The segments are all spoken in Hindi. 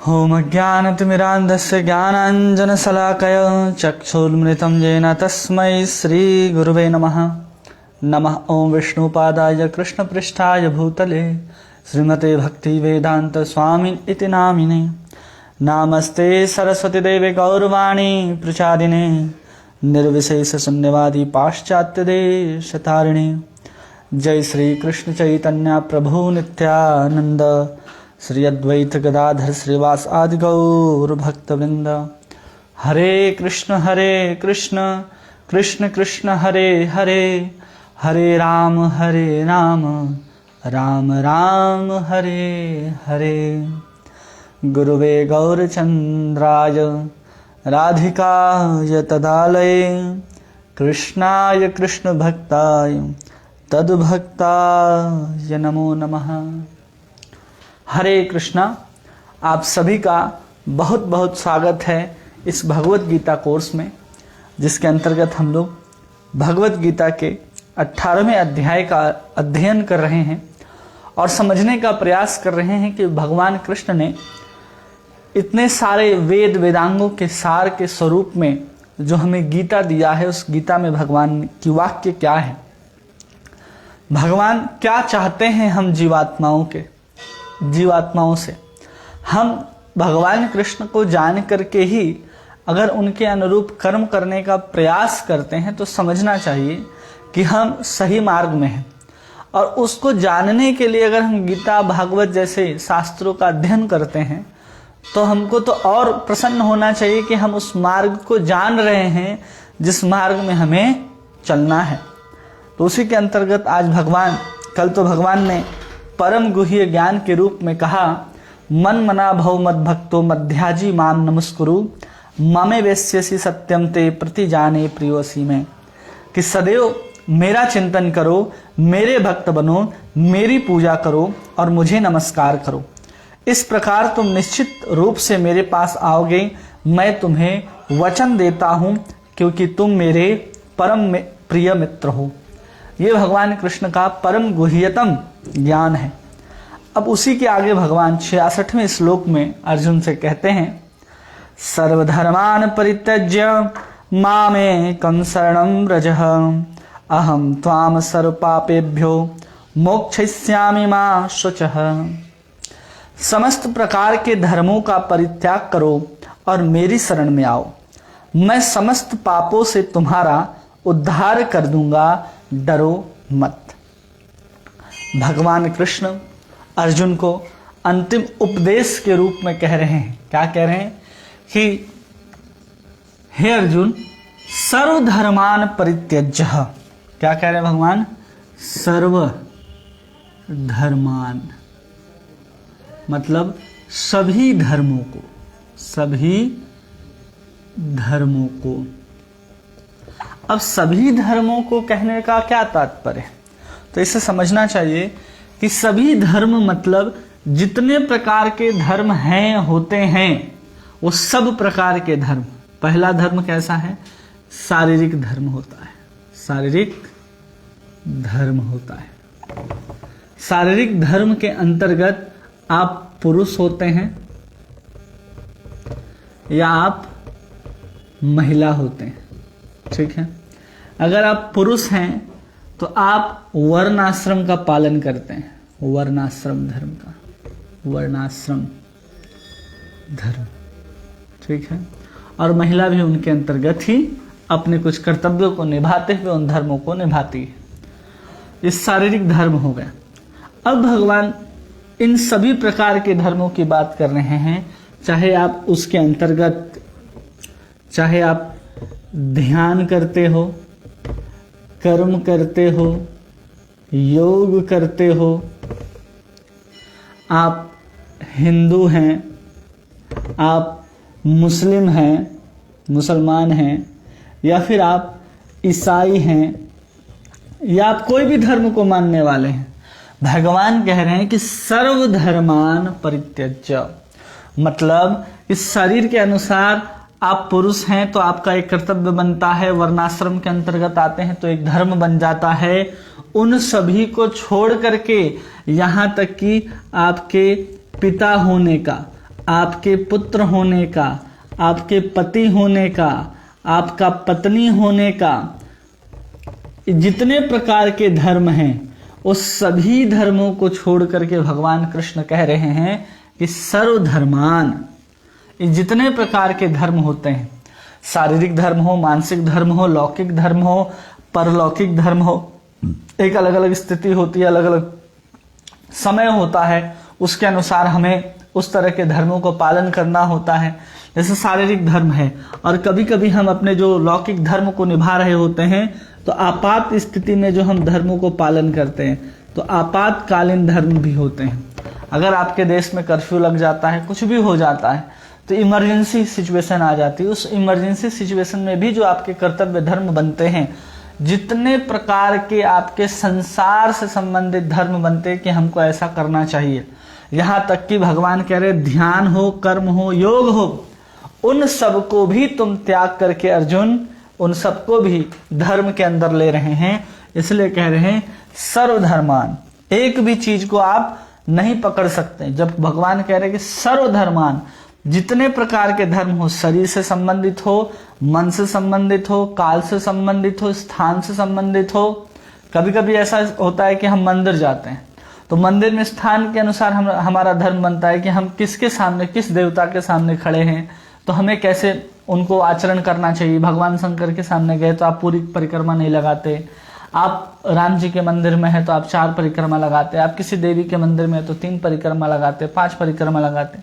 होम ज्ञानतिमिरान्धस्य ज्ञानाञ्जनशलाकया चक्षुर्मृतं येन तस्मै श्रीगुरुवे नमः। नमः ॐ विष्णुपादाय कृष्णपृष्ठाय भूतले श्रीमते भक्तिवेदान्त स्वामिन् इति नामिने। नमस्ते सरस्वती देवे गौरवाणी प्रचारिणे निर्विशेषशून्यवादी पाश्चात्यदेशतारिणे। जय श्री कृष्ण चैतन्य प्रभु नित्यानंद श्री अद्वैत गदाधर श्रीवास आदि गौर भक्तवृंद। हरे कृष्ण कृष्ण कृष्ण हरे हरे, हरे राम राम राम हरे हरे। गुरुवे गौरचंद्राय राधिकाय तदालये कृष्णाय कृष्ण भक्ताय तद्भक्ताय नमो नमः। हरे कृष्णा। आप सभी का बहुत बहुत स्वागत है इस भगवत गीता कोर्स में, जिसके अंतर्गत हम लोग भगवत गीता के 18वें अध्याय का अध्ययन कर रहे हैं और समझने का प्रयास कर रहे हैं कि भगवान कृष्ण ने इतने सारे वेद वेदांगों के सार के स्वरूप में जो हमें गीता दिया है, उस गीता में भगवान की वाक्य क्या है, भगवान क्या चाहते हैं हम जीवात्माओं से। हम भगवान कृष्ण को जान करके ही अगर उनके अनुरूप कर्म करने का प्रयास करते हैं तो समझना चाहिए कि हम सही मार्ग में हैं। और उसको जानने के लिए अगर हम गीता भागवत जैसे शास्त्रों का अध्ययन करते हैं तो हमको तो और प्रसन्न होना चाहिए कि हम उस मार्ग को जान रहे हैं जिस मार्ग में हमें चलना है। तो उसी के अंतर्गत आज कल तो भगवान ने परम गुह्य ज्ञान के रूप में कहा, मन मना भव मद भक्तो मध्याजी माम नमस्कुरु ममे वेश्यसि सत्यम ते प्रति जाने प्रियोसी में, कि सदैव मेरा चिंतन करो, मेरे भक्त बनो, मेरी पूजा करो और मुझे नमस्कार करो। इस प्रकार तुम निश्चित रूप से मेरे पास आओगे। मैं तुम्हें वचन देता हूं क्योंकि तुम मेरे परम प्रिय मित्र हो। ये भगवान कृष्ण का परम गुह्यतम ज्ञान है। अब उसी के आगे भगवान 66वें श्लोक में अर्जुन से कहते हैं, सर्वधर्मान परित्यज्य मामेकं शरणं व्रज अहम त्वाम सर्व पापेभ्यो मोक्षयिष्यामि मा शुचः। समस्त प्रकार के धर्मों का परित्याग करो और मेरी शरण में आओ, मैं समस्त पापों से तुम्हारा उद्धार कर दूंगा, डरो मत। भगवान कृष्ण अर्जुन को अंतिम उपदेश के रूप में कह रहे हैं। क्या कह रहे हैं कि हे अर्जुन, सर्वधर्मान परित्यज्य। क्या कह रहे हैं भगवान? सर्वधर्मान मतलब सभी धर्मों को। अब सभी धर्मों को कहने का क्या तात्पर्य है? तो इसे समझना चाहिए कि सभी धर्म मतलब जितने प्रकार के धर्म होते हैं वो सब प्रकार के धर्म। पहला धर्म कैसा है? शारीरिक धर्म होता है। शारीरिक धर्म के अंतर्गत आप पुरुष होते हैं या आप महिला होते हैं, ठीक है। अगर आप पुरुष हैं तो आप वर्णाश्रम का पालन करते हैं, वर्णाश्रम धर्म, ठीक है। और महिला भी उनके अंतर्गत ही अपने कुछ कर्तव्यों को निभाते हुए उन धर्मों को निभाती है। ये शारीरिक धर्म हो गया। अब भगवान इन सभी प्रकार के धर्मों की बात कर रहे हैं, चाहे आप उसके अंतर्गत चाहे आप ध्यान करते हो, कर्म करते हो, योग करते हो, आप हिंदू हैं, आप मुसलमान हैं, या फिर आप ईसाई हैं, या आप कोई भी धर्म को मानने वाले हैं। भगवान कह रहे हैं कि सर्वधर्मान परित्यज्य, मतलब इस शरीर के अनुसार आप पुरुष हैं तो आपका एक कर्तव्य बनता है, वर्णाश्रम के अंतर्गत आते हैं तो एक धर्म बन जाता है। उन सभी को छोड़ करके यहाँ तक कि आपके पिता होने का, आपके पुत्र होने का, आपके पति होने का, आपका पत्नी होने का, जितने प्रकार के धर्म हैं उस सभी धर्मों को छोड़ करके भगवान कृष्ण कह रहे हैं कि सर्वधर्मान, जितने प्रकार के धर्म होते हैं, शारीरिक धर्म हो, मानसिक धर्म हो, लौकिक धर्म हो, परलौकिक धर्म हो, एक अलग अलग स्थिति होती है, अलग अलग समय होता है, उसके अनुसार हमें उस तरह के धर्मों को पालन करना होता है। जैसे शारीरिक धर्म है और कभी कभी हम अपने जो लौकिक धर्म को निभा रहे होते हैं तो आपात स्थिति में जो हम धर्मों को पालन करते हैं तो आपातकालीन धर्म भी होते हैं। अगर आपके देश में कर्फ्यू लग जाता है, कुछ भी हो जाता है तो इमरजेंसी सिचुएशन आ जाती है, उस इमरजेंसी सिचुएशन में भी जो आपके कर्तव्य धर्म बनते हैं, जितने प्रकार के आपके संसार से संबंधित धर्म बनते हैं कि हमको ऐसा करना चाहिए, यहाँ तक कि भगवान कह रहे ध्यान हो, कर्म हो, योग हो, उन सबको भी तुम त्याग करके अर्जुन उन सबको भी धर्म के अंदर ले रहे हैं। इसलिए कह रहे हैं सर्वधर्मान, एक भी चीज को आप नहीं पकड़ सकते। जब भगवान कह रहे हैं कि सर्वधर्मान, जितने प्रकार के धर्म हो, शरीर से संबंधित हो, मन से संबंधित हो, काल से संबंधित हो, स्थान से संबंधित हो। कभी कभी ऐसा होता है कि हम मंदिर जाते हैं तो मंदिर में स्थान के अनुसार हमारा धर्म बनता है कि हम किसके सामने, किस देवता के सामने खड़े हैं तो हमें कैसे उनको आचरण करना चाहिए। भगवान शंकर के सामने गए तो आप पूरी परिक्रमा नहीं लगाते, आप राम जी के मंदिर में है तो आप 4 परिक्रमा लगाते, आप किसी देवी के मंदिर में है तो 3 परिक्रमा लगाते, 5 परिक्रमा लगाते।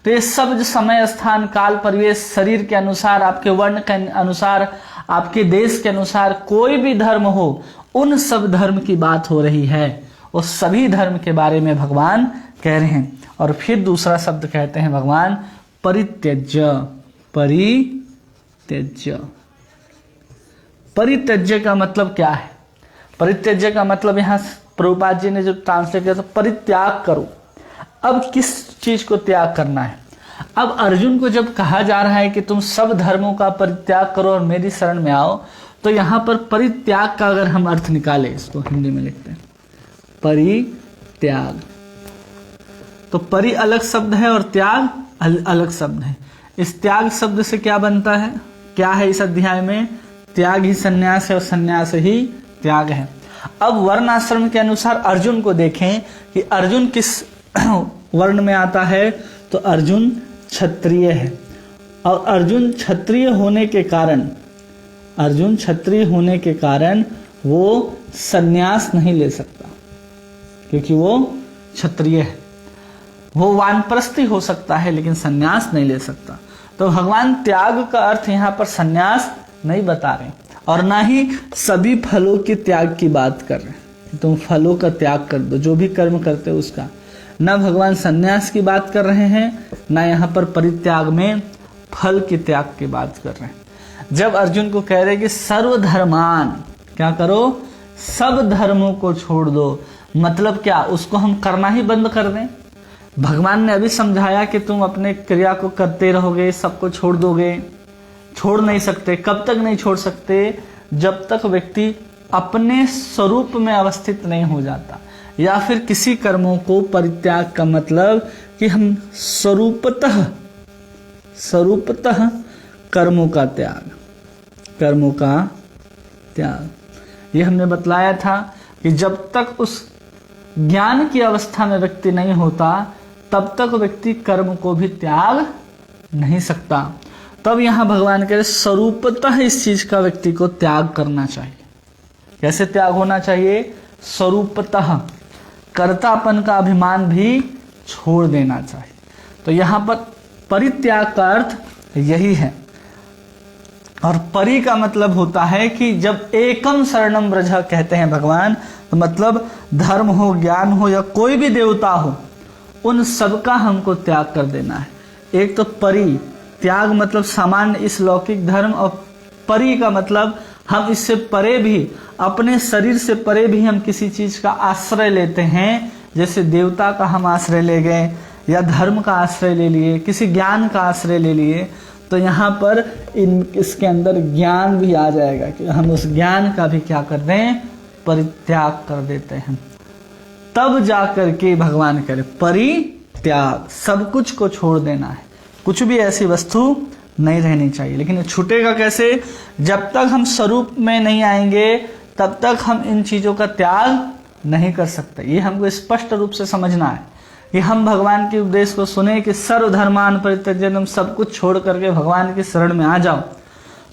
तो ये सब जो समय, स्थान, काल, परिवेश, शरीर के अनुसार, आपके वर्ण के अनुसार, आपके देश के अनुसार कोई भी धर्म हो, उन सब धर्म की बात हो रही है। उस सभी धर्म के बारे में भगवान कह रहे हैं। और फिर दूसरा शब्द कहते हैं भगवान परित्यज्य। परित्यज्य, परित्यज्य का मतलब क्या है? परित्यज्य का मतलब यहां प्रभुपाद जी ने जो ट्रांसलेट किया था, परित्याग करो। अब किस चीज को त्याग करना है? अब अर्जुन को जब कहा जा रहा है कि तुम सब धर्मों का परित्याग करो और मेरी शरण में आओ, तो यहां पर परित्याग का अगर हम अर्थ निकाले, इसको हिंदी में लिखते हैं परित्याग, तो परि अलग शब्द है और त्याग अलग शब्द है। इस त्याग शब्द से क्या बनता है, क्या है इस अध्याय में? त्याग ही संन्यास है और संन्यास ही त्याग है। अब वर्ण आश्रम के अनुसार अर्जुन को देखें कि अर्जुन किस वर्ण में आता है, तो अर्जुन क्षत्रिय है। और अर्जुन क्षत्रिय होने के कारण वो संन्यास नहीं ले सकता, क्योंकि वो क्षत्रिय है। वो वानप्रस्थी हो सकता है लेकिन संन्यास नहीं ले सकता। तो भगवान त्याग का अर्थ यहाँ पर संन्यास नहीं बता रहे और ना ही सभी फलों के त्याग की बात कर रहे हैं, तुम फलों का त्याग कर दो, जो भी कर्म करते हो उसका। ना भगवान संन्यास की बात कर रहे हैं, ना यहाँ पर परित्याग में फल के त्याग की बात कर रहे हैं। जब अर्जुन को कह रहे कि सर्वधर्मान, क्या करो? सब धर्मों को छोड़ दो, मतलब क्या? उसको हम करना ही बंद कर दें? भगवान ने अभी समझाया कि तुम अपने क्रिया को करते रहोगे, सबको छोड़ दोगे। छोड़ नहीं सकते। कब तक नहीं छोड़ सकते? जब तक व्यक्ति अपने स्वरूप में अवस्थित नहीं हो जाता, या फिर किसी कर्मों को परित्याग का मतलब कि हम स्वरूपतः कर्मों का त्याग। ये हमने बतलाया था कि जब तक उस ज्ञान की अवस्था में व्यक्ति नहीं होता, तब तक व्यक्ति कर्म को भी त्याग नहीं सकता। तब यहां भगवान कह रहे स्वरूपतः इस चीज का व्यक्ति को त्याग करना चाहिए। कैसे त्याग होना चाहिए? स्वरूपतः कर्तापन का अभिमान भी छोड़ देना चाहिए। तो यहां पर परित्याग का अर्थ यही है। और परि का मतलब होता है कि जब एकम शरणम व्रज कहते हैं भगवान, तो मतलब धर्म हो, ज्ञान हो या कोई भी देवता हो, उन सबका हमको त्याग कर देना है। एक तो परि त्याग मतलब सामान्य इस लौकिक धर्म, और परि का मतलब हम इससे परे भी, अपने शरीर से परे भी हम किसी चीज का आश्रय लेते हैं। जैसे देवता का हम आश्रय ले गए, या धर्म का आश्रय ले लिए, किसी ज्ञान का आश्रय ले लिए, तो यहाँ पर इसके अंदर ज्ञान भी आ जाएगा कि हम उस ज्ञान का भी क्या कर दें? परित्याग कर देते हैं। तब जाकर के भगवान करे त्याग, सब कुछ को छोड़ देना है, कुछ भी ऐसी वस्तु नहीं रहनी चाहिए। लेकिन ये छूटेगा कैसे? जब तक हम स्वरूप में नहीं आएंगे तब तक हम इन चीजों का त्याग नहीं कर सकते। ये हमको स्पष्ट रूप से समझना है कि हम भगवान के उपदेश को सुने कि सर्वधर्मान परित्यज्य, तुम सब कुछ छोड़ करके भगवान की शरण में आ जाओ।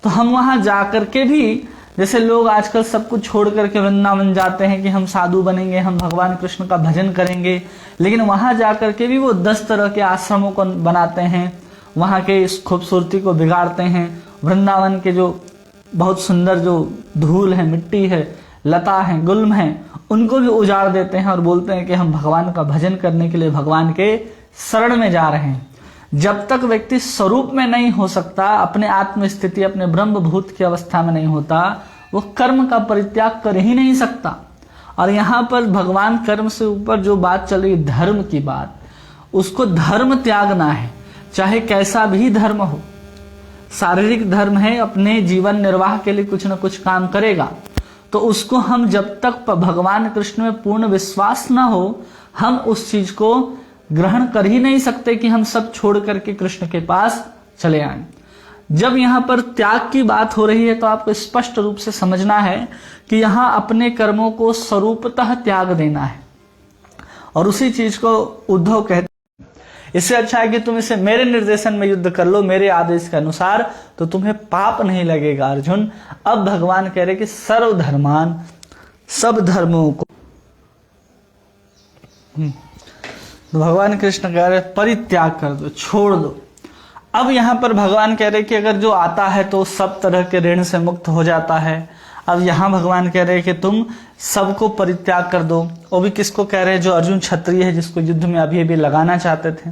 तो हम वहां जाकर के भी, जैसे लोग आजकल सब कुछ छोड़ करके वृंदावन जाते हैं कि हम साधु बनेंगे, हम भगवान कृष्ण का भजन करेंगे, लेकिन वहां जाकर के भी वो 10 तरह के आश्रमों को बनाते हैं, वहां के इस खूबसूरती को बिगाड़ते हैं। वृंदावन के जो बहुत सुंदर जो धूल है, मिट्टी है, लता है, गुल्म है, उनको भी उजाड़ देते हैं और बोलते हैं कि हम भगवान का भजन करने के लिए भगवान के शरण में जा रहे हैं। जब तक व्यक्ति स्वरूप में नहीं हो सकता, अपने आत्म स्थिति, अपने ब्रह्मभूत की अवस्था में नहीं होता, वो कर्म का परित्याग कर ही नहीं सकता। और यहाँ पर भगवान कर्म से ऊपर जो बात चल रही, धर्म की बात, उसको धर्म त्यागना है, चाहे कैसा भी धर्म हो। शारीरिक धर्म है, अपने जीवन निर्वाह के लिए कुछ न कुछ काम करेगा, तो उसको हम जब तक भगवान कृष्ण में पूर्ण विश्वास ना हो, हम उस चीज को ग्रहण कर ही नहीं सकते कि हम सब छोड़ करके कृष्ण के पास चले आए। जब यहाँ पर त्याग की बात हो रही है तो आपको स्पष्ट रूप से समझना है कि यहाँ अपने कर्मों को स्वरूपतः त्याग देना है। और उसी चीज को उद्धव कहते हैं, इससे अच्छा है कि तुम इसे मेरे निर्देशन में युद्ध कर लो, मेरे आदेश के अनुसार, तो तुम्हें पाप नहीं लगेगा अर्जुन। अब भगवान कह रहे कि सर्वधर्मान, सब धर्मों को, तो भगवान कृष्ण कह रहे परित्याग कर दो, छोड़ दो। अब यहां पर भगवान कह रहे कि अगर जो आता है तो सब तरह के ऋण से मुक्त हो जाता है। अब यहां भगवान कह रहे कि तुम सबको परित्याग कर दो। वो भी किसको कह रहे हैं? जो अर्जुन क्षत्रिय है, जिसको युद्ध में अभी अभी लगाना चाहते थे।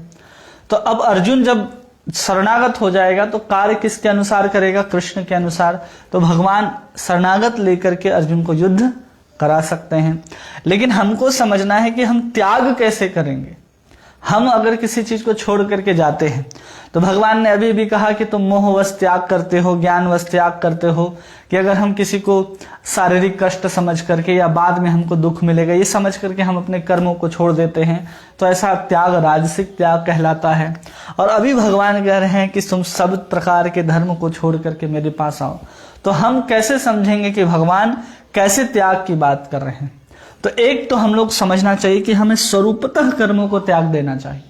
तो अब अर्जुन जब शरणागत हो जाएगा तो कार्य किसके अनुसार करेगा? कृष्ण के अनुसार। तो भगवान शरणागत लेकर के अर्जुन को युद्ध करा सकते हैं। लेकिन हमको समझना है कि हम त्याग कैसे करेंगे। हम अगर किसी चीज को छोड़ करके जाते हैं तो भगवान ने अभी भी कहा कि तुम मोहवश त्याग करते हो, ज्ञानवश त्याग करते हो, कि अगर हम किसी को शारीरिक कष्ट समझ करके या बाद में हमको दुख मिलेगा ये समझ करके हम अपने कर्मों को छोड़ देते हैं, तो ऐसा त्याग राजसिक त्याग कहलाता है। और अभी भगवान कह रहे हैं कि तुम सब प्रकार के धर्म को छोड़ करके मेरे पास आओ। तो हम कैसे समझेंगे कि भगवान कैसे त्याग की बात कर रहे हैं? तो एक तो हम लोग समझना चाहिए कि हमें स्वरूपतः कर्मों को त्याग देना चाहिए।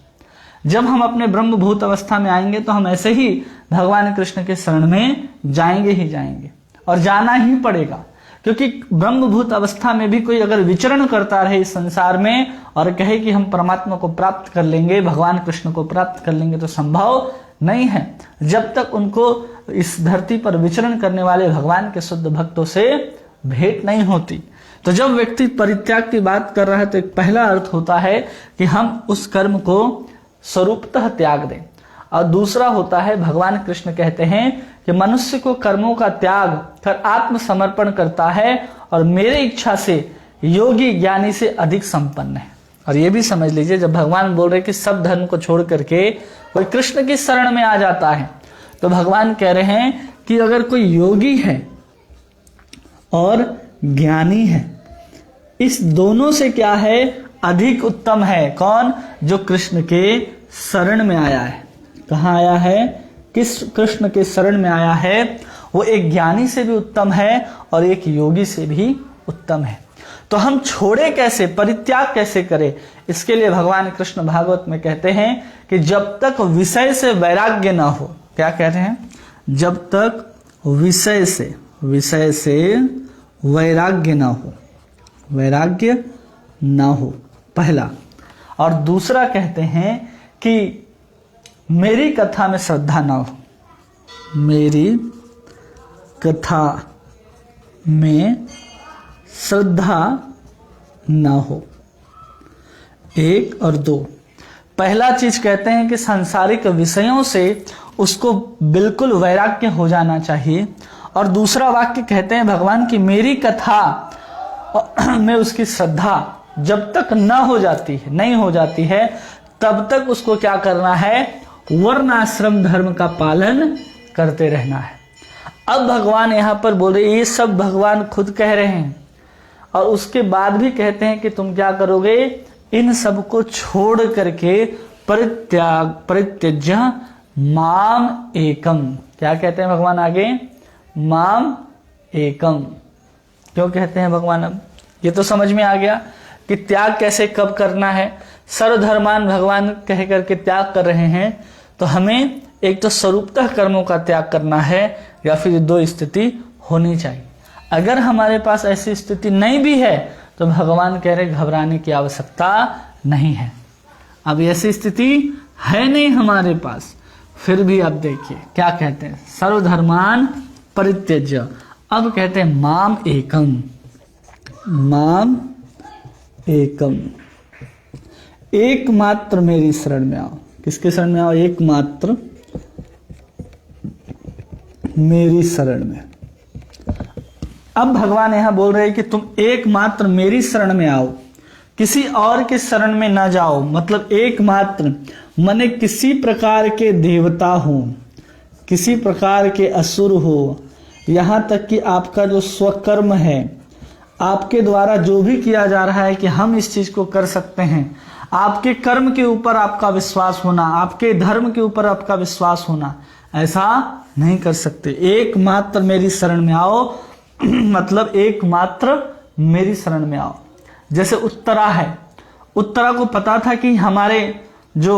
जब हम अपने ब्रह्मभूत अवस्था में आएंगे तो हम ऐसे ही भगवान कृष्ण के शरण में जाएंगे ही जाएंगे, और जाना ही पड़ेगा। क्योंकि ब्रह्मभूत अवस्था में भी कोई अगर विचरण करता रहे इस संसार में और कहे कि हम परमात्मा को प्राप्त कर लेंगे, भगवान कृष्ण को प्राप्त कर लेंगे, तो संभव नहीं है जब तक उनको इस धरती पर विचरण करने वाले भगवान के शुद्ध भक्तों से भेंट नहीं होती। तो जब व्यक्ति परित्याग की बात कर रहा है तो एक पहला अर्थ होता है कि हम उस कर्म को स्वरूपतः त्याग दें, और दूसरा होता है भगवान कृष्ण कहते हैं कि मनुष्य को कर्मों का त्याग कर आत्मसमर्पण करता है और मेरे इच्छा से योगी ज्ञानी से अधिक संपन्न है। और ये भी समझ लीजिए, जब भगवान बोल रहे कि सब धर्म को छोड़ करके कोई कृष्ण की शरण में आ जाता है, तो भगवान कह रहे हैं कि अगर कोई योगी है और ज्ञानी है, इस दोनों से क्या है? अधिक उत्तम है। कौन? जो कृष्ण के शरण में आया है। कहाँ आया है? किस कृष्ण के शरण में आया है, वो एक ज्ञानी से भी उत्तम है और एक योगी से भी उत्तम है। तो हम छोड़े कैसे, परित्याग कैसे करें? इसके लिए भगवान कृष्ण भागवत में कहते हैं कि जब तक विषय से वैराग्य ना हो, क्या कहते हैं? जब तक विषय से वैराग्य ना हो, वैराग्य ना हो, पहला। और दूसरा कहते हैं कि मेरी कथा में श्रद्धा ना हो, मेरी कथा में श्रद्धा ना हो। एक और दो। पहला चीज कहते हैं कि सांसारिक विषयों से उसको बिल्कुल वैराग्य हो जाना चाहिए, और दूसरा वाक्य कहते हैं भगवान की मेरी कथा में उसकी श्रद्धा जब तक नहीं हो जाती है तब तक उसको क्या करना है? वर्णाश्रम धर्म का पालन करते रहना है। अब भगवान यहां पर बोल रहे, ये सब भगवान खुद कह रहे हैं, और उसके बाद भी कहते हैं कि तुम क्या करोगे? इन सब को छोड़ करके परित्यज्य माम एकम। क्या कहते हैं भगवान आगे? माम एकम। क्यों कहते हैं भगवान? अब ये तो समझ में आ गया कि त्याग कैसे कब करना है। सर्वधर्मान भगवान कह करके त्याग कर रहे हैं, तो हमें एक तो स्वरूपतः कर्मों का त्याग करना है, या फिर दो स्थिति होनी चाहिए। अगर हमारे पास ऐसी स्थिति नहीं भी है तो भगवान कह रहे घबराने की आवश्यकता नहीं है। अब ऐसी स्थिति है नहीं हमारे पास, फिर भी अब देखिए क्या कहते हैं, सर्वधर्मान परित्यज्य। अब कहते हैं माम एकम, माम एकम, एकमात्र मेरी शरण में आओ। किसके शरण में आओ? एकमात्र मेरी शरण में। अब भगवान यहां बोल रहे हैं कि तुम एकमात्र मेरी शरण में आओ, किसी और के शरण में ना जाओ। मतलब एकमात्र माने किसी प्रकार के देवता हो, किसी प्रकार के असुर हो, यहां तक कि आपका जो स्वकर्म है, आपके द्वारा जो भी किया जा रहा है कि हम इस चीज को कर सकते हैं, आपके कर्म के ऊपर आपका विश्वास होना, आपके धर्म के ऊपर आपका विश्वास होना, ऐसा नहीं कर सकते। एकमात्र मेरी शरण में आओ मतलब एकमात्र मेरी शरण में आओ। जैसे उत्तरा है, उत्तरा को पता था कि हमारे जो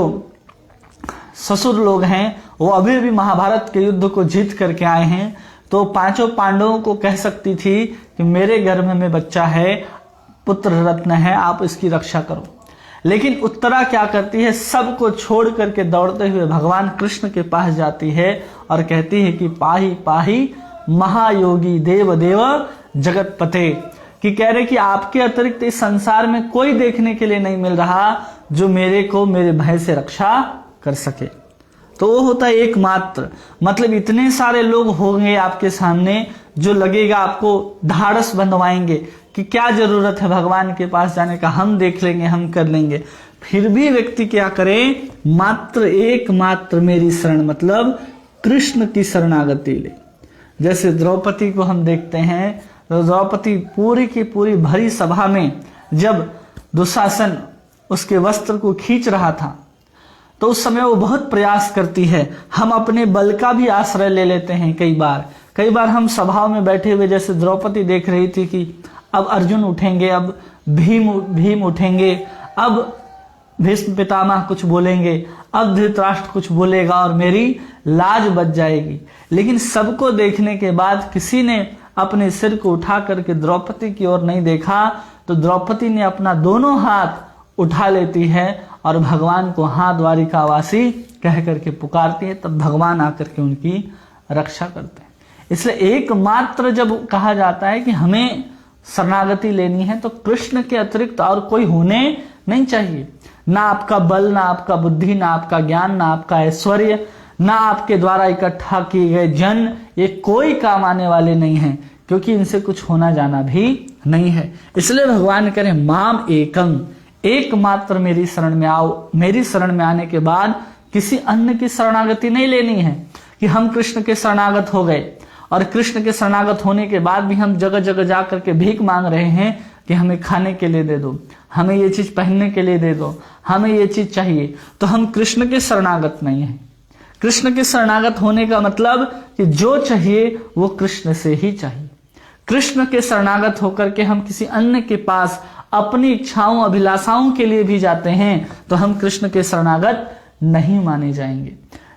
ससुर लोग हैं वो अभी भी महाभारत के युद्ध को जीत करके आए हैं, तो पांचों पांडवों को कह सकती थी कि मेरे गर्भ में बच्चा है, पुत्र रत्न है, आप इसकी रक्षा करो। लेकिन उत्तरा क्या करती है? सबको छोड़ करके दौड़ते हुए भगवान कृष्ण के पास जाती है और कहती है कि पाही पाही महायोगी देव देव जगतपते, कि कह रहे कि आपके अतिरिक्त इस संसार में कोई देखने के लिए नहीं मिल रहा जो मेरे को मेरे भय से रक्षा कर सके। तो वो होता है एकमात्र। मतलब इतने सारे लोग होंगे आपके सामने जो लगेगा आपको ढाढ़स बंधवाएंगे कि क्या जरूरत है भगवान के पास जाने का, हम देख लेंगे, हम कर लेंगे। फिर भी व्यक्ति क्या करे? मात्र एकमात्र मेरी शरण मतलब कृष्ण की शरणागति ले। जैसे द्रौपदी को हम देखते हैं, तो द्रौपदी पूरी की पूरी भरी सभा में जब दुशासन उसके वस्त्र को खींच रहा था, तो उस समय वो बहुत प्रयास करती है। हम अपने बल का भी आश्रय ले लेते हैं कई बार हम सभा में बैठे हुए, जैसे द्रौपदी देख रही थी कि अब अर्जुन उठेंगे, अब भीम उठेंगे, अब भीष्म पितामह कुछ बोलेंगे, अब धृतराष्ट्र कुछ बोलेगा और मेरी लाज बच जाएगी। लेकिन सबको देखने के बाद किसी ने अपने सिर को उठा करके द्रौपदी की ओर नहीं देखा, तो द्रौपदी ने अपना दोनों हाथ उठा लेती है और भगवान को हाँ द्वारिकावासी कह करके पुकारती है। तब भगवान आकर के उनकी रक्षा करते हैं। इसलिए एकमात्र जब कहा जाता है कि हमें शरणागति लेनी है, तो कृष्ण के अतिरिक्त और कोई होने नहीं चाहिए। ना आपका बल, ना आपका बुद्धि, ना आपका ज्ञान, ना आपका ऐश्वर्य, ना आपके द्वारा इकट्ठा किए गए जन, ये कोई काम आने वाले नहीं हैं, क्योंकि इनसे कुछ होना जाना भी नहीं है। इसलिए भगवान करें माम एकम, एकमात्र मेरी शरण में आओ। मेरी शरण में आने के बाद किसी अन्य की शरणागति नहीं लेनी है कि हम कृष्ण के शरणागत हो गए और कृष्ण के शरणागत होने के बाद भी हम जगह जगह जा करके भीख मांग रहे हैं कि हमें खाने के लिए दे दो, हमें ये चीज पहनने के लिए दे दो, हमें ये चीज चाहिए। तो हम कृष्ण के शरणागत नहीं हैं। कृष्ण के शरणागत होने का मतलब कि जो चाहिए वो कृष्ण से ही चाहिए। कृष्ण के शरणागत होकर के हम किसी अन्य के पास अपनी इच्छाओं अभिलाषाओं के लिए भी जाते हैं तो हम कृष्ण के शरणागत नहीं माने जाएंगे।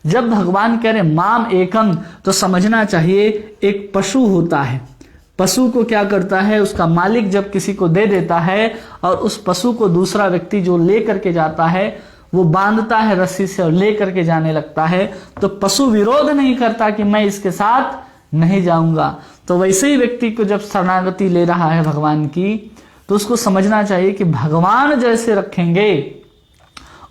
जब भगवान कह रहे माम एकम, तो समझना चाहिए एक पशु होता है, पशु को क्या करता है, उसका मालिक जब किसी को दे देता है और उस पशु को दूसरा व्यक्ति जो ले करके जाता है वो बांधता है रस्सी से और ले करके जाने लगता है, तो पशु विरोध नहीं करता कि मैं इसके साथ नहीं जाऊंगा। तो वैसे ही व्यक्ति को जब शरणागति ले रहा है भगवान की, तो उसको समझना चाहिए कि भगवान जैसे रखेंगे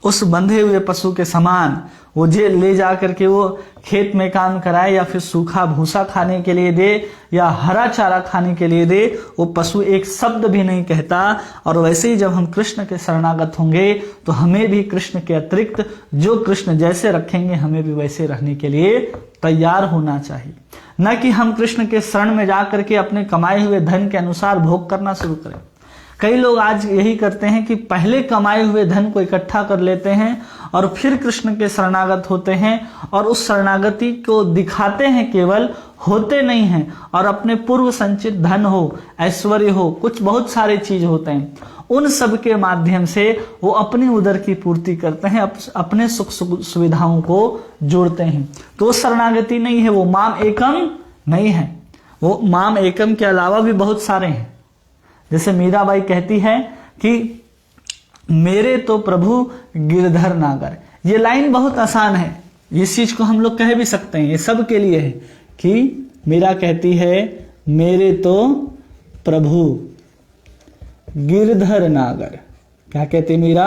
उस बंधे हुए पशु के समान, वो जे ले जा करके वो खेत में काम कराए या फिर सूखा भूसा खाने के लिए दे या हरा चारा खाने के लिए दे, वो पशु एक शब्द भी नहीं कहता। और वैसे ही जब हम कृष्ण के शरणागत होंगे तो हमें भी कृष्ण के अतिरिक्त जो कृष्ण जैसे रखेंगे हमें भी वैसे रहने के लिए तैयार होना चाहिए। न कि हम कृष्ण के शरण में जाकर के अपने कमाए हुए धन के अनुसार भोग करना शुरू करें। कई लोग आज यही करते हैं कि पहले कमाए हुए धन को इकट्ठा कर लेते हैं और फिर कृष्ण के शरणागत होते हैं और उस शरणागति को दिखाते हैं, केवल होते नहीं हैं। और अपने पूर्व संचित धन हो, ऐश्वर्य हो, कुछ बहुत सारे चीज होते हैं, उन सब के माध्यम से वो अपनी उदर की पूर्ति करते हैं, अपने सुख सुविधाओं को जोड़ते हैं। तो वो शरणागति नहीं है, वो माम एकम नहीं है। वो माम एकम के अलावा भी बहुत सारे हैं। जैसे मीराबाई कहती है कि मेरे तो प्रभु गिरधर नागर। ये लाइन बहुत आसान है, इस चीज को हम लोग कह भी सकते हैं, ये सब के लिए है कि मीरा कहती है मेरे तो प्रभु गिरधर नागर। क्या कहती मीरा?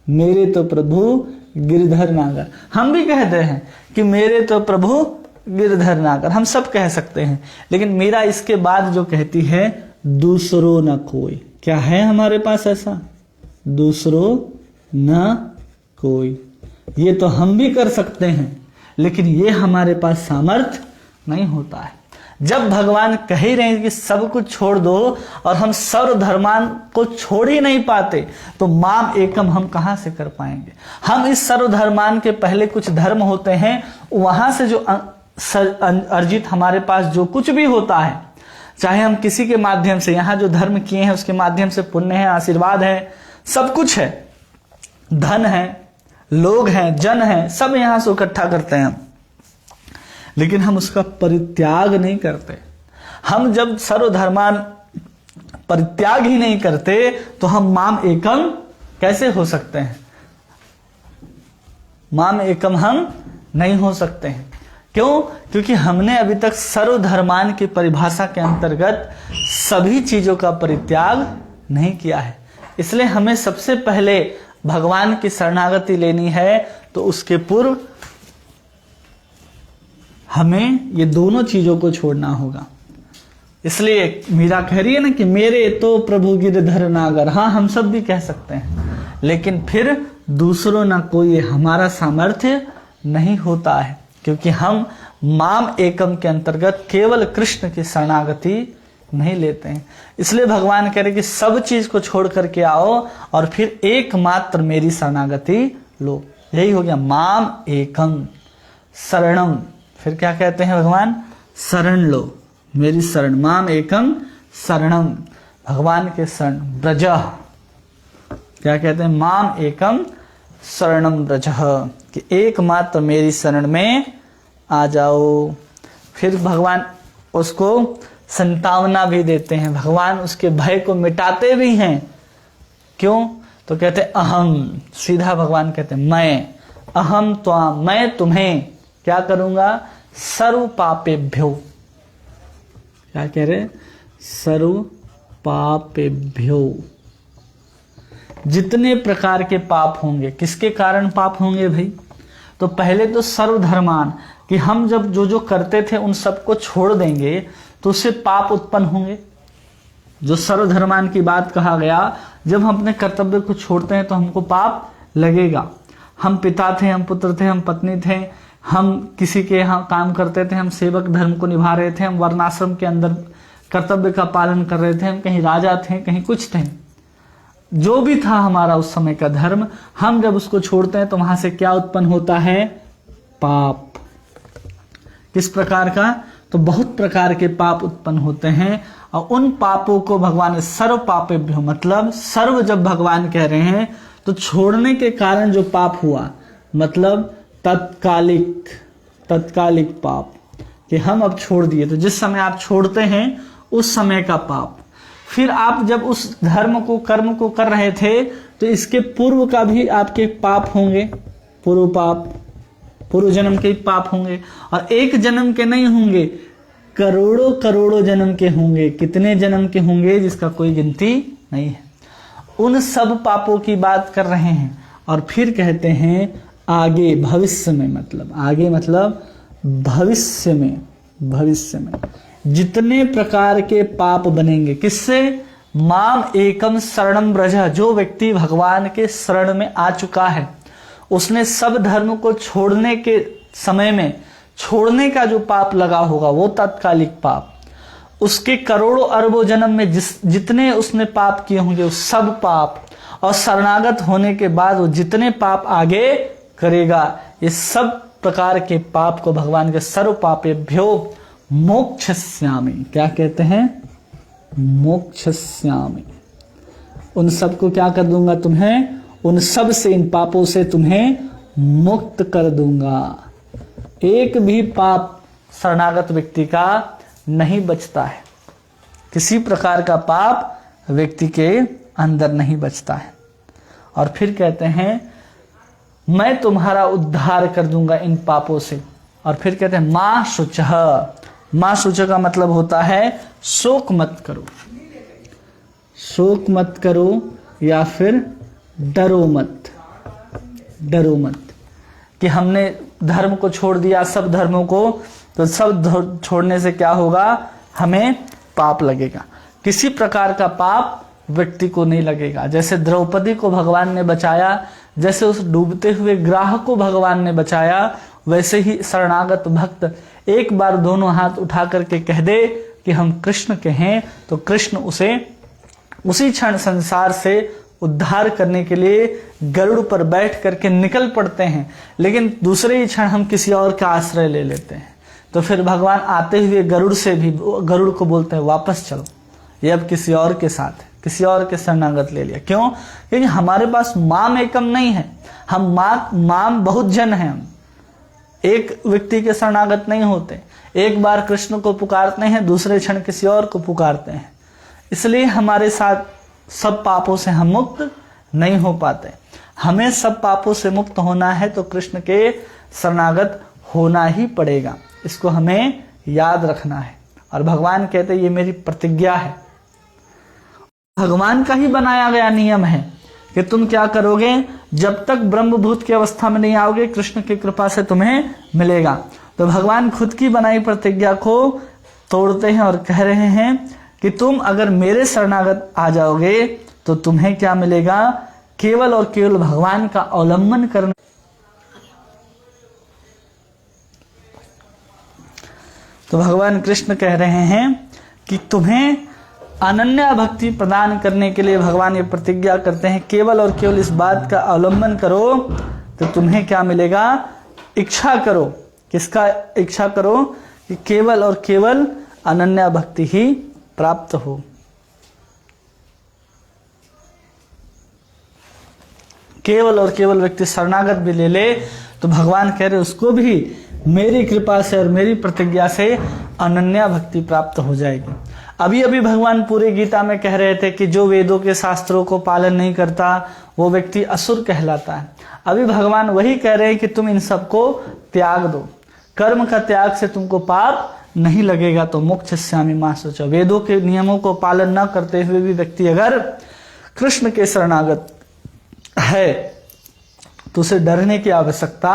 मेरे तो प्रभु गिरधर नागर। हम भी कहते हैं कि मेरे तो प्रभु गिरधर नागर, हम सब कह सकते हैं। लेकिन मीरा इसके बाद जो कहती है दूसरों न कोई। क्या है हमारे पास ऐसा? दूसरों न कोई। ये तो हम भी कर सकते हैं, लेकिन ये हमारे पास सामर्थ्य नहीं होता है। जब भगवान कह ही रहे हैं कि सब कुछ छोड़ दो और हम सर्वधर्मान को छोड़ ही नहीं पाते, तो माम एकम हम कहां से कर पाएंगे? हम इस सर्वधर्मान के पहले कुछ धर्म होते हैं, वहां से जो अर्जित हमारे पास जो कुछ भी होता है, चाहे हम किसी के माध्यम से, यहां जो धर्म किए हैं उसके माध्यम से पुण्य है, आशीर्वाद है, सब कुछ है, धन है, लोग हैं, जन है, सब यहां से इकट्ठा करते हैं, लेकिन हम उसका परित्याग नहीं करते। हम जब सर्वधर्मान परित्याग ही नहीं करते तो हम माम एकम कैसे हो सकते हैं? माम एकम हम नहीं हो सकते हैं। क्यों? क्योंकि हमने अभी तक सर्वधर्मान की परिभाषा के अंतर्गत सभी चीजों का परित्याग नहीं किया है। इसलिए हमें सबसे पहले भगवान की शरणागति लेनी है, तो उसके पूर्व हमें ये दोनों चीजों को छोड़ना होगा। इसलिए मीरा कह रही है ना कि मेरे तो प्रभु गिरधर नागर। हाँ, हम सब भी कह सकते हैं, लेकिन फिर दूसरों ना कोई हमारा सामर्थ्य नहीं होता है, क्योंकि हम माम एकम के अंतर्गत केवल कृष्ण की शरणागति नहीं लेते हैं। इसलिए भगवान कह रहे कि सब चीज को छोड़ करके आओ और फिर एकमात्र मेरी शरणागति लो। यही हो गया माम एकम शरणम। फिर क्या कहते हैं भगवान? शरण लो, मेरी शरण। माम एकम शरणम, भगवान के शरण। ब्रज, क्या कहते हैं? माम एकम शरणम ब्रज, कि एकमात्र मेरी शरण में आ जाओ। फिर भगवान उसको संतावना भी देते हैं, भगवान उसके भय को मिटाते भी हैं। क्यों? तो कहते अहम, सीधा भगवान कहते मैं, अहम त्वाम, मैं तुम्हें क्या करूंगा? सर्व पापेभ्यो। क्या कह रहे? सर्व पापेभ्यो, जितने प्रकार के पाप होंगे। किसके कारण पाप होंगे भाई? तो पहले तो सर्वधर्मान, कि हम जब जो जो करते थे उन सबको छोड़ देंगे तो उससे पाप उत्पन्न होंगे। जो सर्वधर्मान की बात कहा गया, जब हम अपने कर्तव्य को छोड़ते हैं तो हमको पाप लगेगा। हम पिता थे, हम पुत्र थे, हम पत्नी थे, हम किसी के यहाँ काम करते थे, हम सेवक धर्म को निभा रहे थे, हम वर्णाश्रम के अंदर कर्तव्य का पालन कर रहे थे, हम कहीं राजा थे, कहीं कुछ थे, जो भी था हमारा उस समय का धर्म, हम जब उसको छोड़ते हैं तो वहां से क्या उत्पन्न होता है? पाप। किस प्रकार का? तो बहुत प्रकार के पाप उत्पन्न होते हैं, और उन पापों को भगवान सर्व पापेभ्यो, मतलब सर्व जब भगवान कह रहे हैं तो छोड़ने के कारण जो पाप हुआ, मतलब तत्कालिक पाप, कि हम अब छोड़ दिए। तो जिस समय आप छोड़ते हैं उस समय का पाप। फिर आप जब उस धर्म को, कर्म को कर रहे थे तो इसके पूर्व का भी आपके पाप होंगे, पूर्व पाप, पूर्व जन्म के पाप होंगे, और एक जन्म के नहीं होंगे, करोड़ों करोड़ों जन्म के होंगे। कितने जन्म के होंगे जिसका कोई गिनती नहीं है। उन सब पापों की बात कर रहे हैं। और फिर कहते हैं आगे भविष्य में, मतलब आगे मतलब भविष्य में, भविष्य में जितने प्रकार के पाप बनेंगे। किससे? माम एकम शरणम ब्रज। जो व्यक्ति भगवान के शरण में आ चुका है, उसने सब धर्म को छोड़ने के समय में छोड़ने का जो पाप लगा होगा वो तत्कालिक पाप, उसके करोड़ों अरबों जन्म में जितने उसने पाप किए होंगे वो सब पाप, और शरणागत होने के बाद वो जितने पाप आगे करेगा, ये सब प्रकार के पाप को भगवान के सर्व पापेभ्यो मोक्षयिष्यामि, क्या कहते हैं, मोक्षयिष्यामि, उन सब को क्या कर दूंगा तुम्हें, उन सब से, इन पापों से तुम्हें मुक्त कर दूंगा। एक भी पाप शरणागत व्यक्ति का नहीं बचता है, किसी प्रकार का पाप व्यक्ति के अंदर नहीं बचता है। और फिर कहते हैं मैं तुम्हारा उद्धार कर दूंगा इन पापों से। और फिर कहते हैं मां शुचः, मां शुचः का मतलब होता है शोक मत करो, शोक मत करो या फिर डरो मत, डरो मत कि हमने धर्म को छोड़ दिया, सब धर्मों को, तो सब छोड़ने से क्या होगा, हमें पाप लगेगा। किसी प्रकार का पाप व्यक्ति को नहीं लगेगा। जैसे द्रौपदी को भगवान ने बचाया, जैसे उस डूबते हुए ग्राह को भगवान ने बचाया, वैसे ही शरणागत भक्त एक बार दोनों हाथ उठा करके कह दे कि हम कृष्ण के हैं, तो कृष्ण उसे उसी क्षण संसार से उद्धार करने के लिए गरुड़ पर बैठ करके निकल पड़ते हैं। लेकिन दूसरे ही क्षण हम किसी और का आश्रय ले लेते हैं, तो फिर भगवान आते हुए गरुड़ से भी, गरुड़ को बोलते हैं वापस चलो, ये अब किसी और के साथ है, किसी और के शरणागत ले लिया। क्यों? क्योंकि हमारे पास माम एकम नहीं है, हम माम बहुत जन हैं, हम एक व्यक्ति के शरणागत नहीं होते। एक बार कृष्ण को पुकारते हैं, दूसरे क्षण किसी और को पुकारते हैं, इसलिए हमारे साथ सब पापों से हम मुक्त नहीं हो पाते। हमें सब पापों से मुक्त होना है तो कृष्ण के शरणागत होना ही पड़ेगा, इसको हमें याद रखना है। और भगवान कहते ये मेरी प्रतिज्ञा है, भगवान का ही बनाया गया नियम है कि तुम क्या करोगे, जब तक ब्रह्मभूत की अवस्था में नहीं आओगे कृष्ण की कृपा से तुम्हें मिलेगा। तो भगवान खुद की बनाई प्रतिज्ञा को तोड़ते हैं और कह रहे हैं कि तुम अगर मेरे शरणागत आ जाओगे तो तुम्हें क्या मिलेगा, केवल और केवल भगवान का अवलंबन करना। तो भगवान कृष्ण कह रहे हैं कि तुम्हें अनन्य भक्ति प्रदान करने के लिए भगवान ये प्रतिज्ञा करते हैं, केवल और केवल इस बात का अवलंबन करो तो तुम्हें क्या मिलेगा, इच्छा करो। किसका इच्छा करो? कि केवल और केवल अनन्य भक्ति ही प्राप्त हो। केवल और केवल व्यक्ति शरणागत भी ले ले तो भगवान कह रहे उसको भी मेरी कृपा से और मेरी प्रतिज्ञा से अनन्या भक्ति प्राप्त हो जाएगी। अभी अभी भगवान पूरे गीता में कह रहे थे कि जो वेदों के शास्त्रों को पालन नहीं करता वो व्यक्ति असुर कहलाता है। अभी भगवान वही कह रहे हैं कि तुम इन सबको त्याग दो, कर्म का त्याग से तुमको पाप नहीं लगेगा। तो मोक्षयिष्यामि मां शुचः, वेदों के नियमों को पालन न करते हुए भी व्यक्ति अगर कृष्ण के शरणागत है तो उसे डरने की आवश्यकता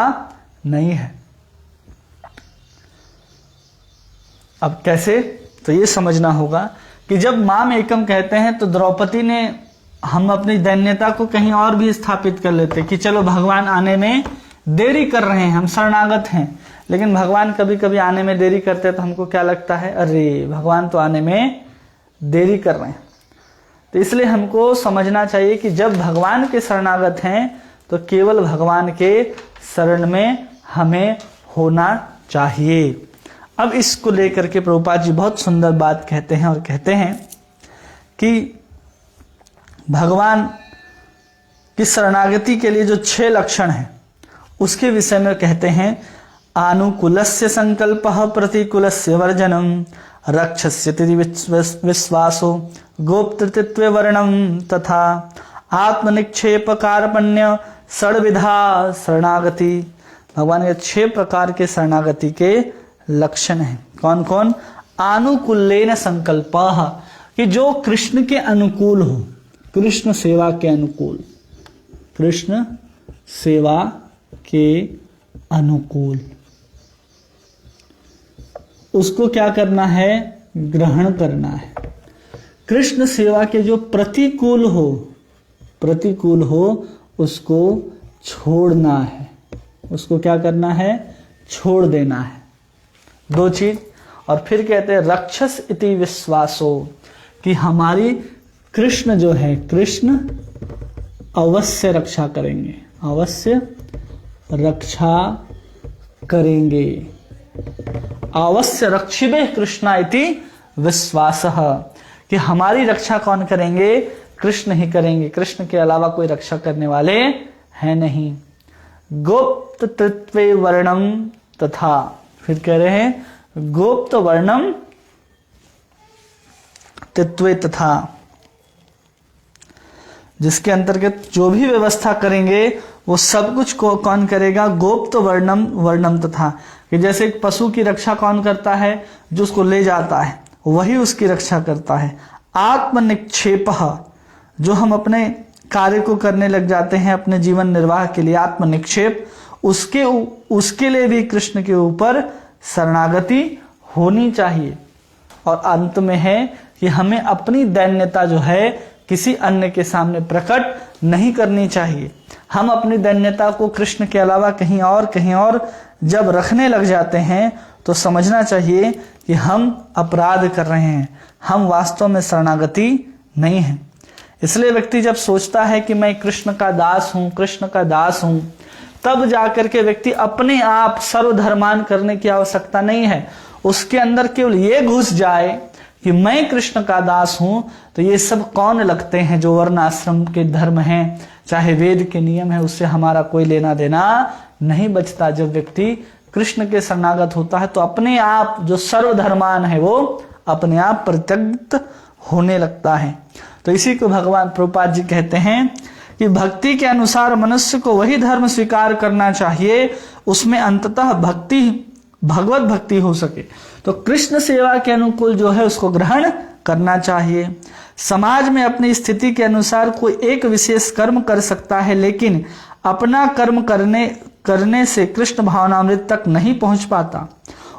नहीं है। अब कैसे? तो ये समझना होगा कि जब माम एकम कहते हैं तो द्रौपदी ने, हम अपनी दैन्यता को कहीं और भी स्थापित कर लेते कि चलो भगवान आने में देरी कर रहे हैं, हम शरणागत हैं। लेकिन भगवान कभी कभी आने में देरी करते हैं तो हमको क्या लगता है, अरे भगवान तो आने में देरी कर रहे हैं। तो इसलिए हमको समझना चाहिए कि जब भगवान के शरणागत हैं तो केवल भगवान के शरण में हमें होना चाहिए। अब इसको लेकर के प्रभुपाद जी बहुत सुंदर बात कहते हैं और कहते हैं कि भगवान की शरणागति के लिए जो 6 लक्षण हैं उसके विषय में कहते हैं, आनुकूलस्य संकल्पः प्रतिकूलस्य वर्जनम, रक्षस्यति विश्वासो गोप्तृत्वे वर्णम, तथा आत्मनिक्षेप कार्पण्य षड्विधा शरणागति। भगवान के 6 प्रकार के शरणागति के लक्षण हैं। कौन कौन? आनुकूल्येन संकल्पः, कि जो कृष्ण के अनुकूल हो, कृष्ण सेवा के अनुकूल, कृष्ण सेवा के अनुकूल, उसको क्या करना है, ग्रहण करना है। कृष्ण सेवा के जो प्रतिकूल हो, प्रतिकूल हो उसको छोड़ना है, उसको क्या करना है, छोड़ देना है। 2 चीज। और फिर कहते हैं रक्षस इति विश्वासो, कि हमारी कृष्ण जो है, कृष्ण अवश्य रक्षा करेंगे, अवश्य रक्षा करेंगे। अवश्य रक्षिबे कृष्णा इति विश्वासः, कि हमारी रक्षा कौन करेंगे? कृष्ण ही करेंगे, कृष्ण के अलावा कोई रक्षा करने वाले हैं नहीं। गुप्त तत्वे वर्णम तथा, फिर कह रहे हैं गुप्त वर्णम तत्वे तथा, जिसके अंतर्गत जो भी व्यवस्था करेंगे वो सब कुछ को कौन करेगा? गुप्त वर्णम तथा, कि जैसे एक पशु की रक्षा कौन करता है? जो उसको ले जाता है वही उसकी रक्षा करता है। आत्मनिक्षेपः, जो हम अपने कार्य को करने लग जाते हैं अपने जीवन निर्वाह के लिए, आत्मनिक्षेप, उसके लिए भी कृष्ण के ऊपर शरणागति होनी चाहिए। और अंत में है कि हमें अपनी दैन्यता जो है किसी अन्य के सामने प्रकट नहीं करनी चाहिए। हम अपनी दैन्यता को कृष्ण के अलावा कहीं और जब रखने लग जाते हैं तो समझना चाहिए कि हम अपराध कर रहे हैं, हम वास्तव में शरणागति नहीं है। इसलिए व्यक्ति जब सोचता है कि मैं कृष्ण का दास हूं, तब जाकर के व्यक्ति अपने आप सर्वधर्मान करने की आवश्यकता नहीं है। उसके अंदर केवल ये घुस जाए कि मैं कृष्ण का दास हूं, तो ये सब कौन लगते हैं जो वर्ण आश्रम के धर्म हैं, चाहे वेद के नियम है, उससे हमारा कोई लेना देना नहीं बचता। जब व्यक्ति कृष्ण के शरणागत होता है तो अपने आप जो सर्वधर्मान है वो अपने आप परित्यक्त होने लगता है। तो इसी को भगवान प्रभुपाद जी कहते हैं कि भक्ति के अनुसार मनुष्य को वही धर्म स्वीकार करना चाहिए उसमें अंततः भगवत भक्ति हो सके। तो कृष्ण सेवा के अनुकूल जो है उसको ग्रहण करना चाहिए। समाज में अपनी स्थिति के अनुसार कोई एक विशेष कर्म कर सकता है, लेकिन अपना कर्म करने से कृष्ण भावनामृत तक नहीं पहुंच पाता।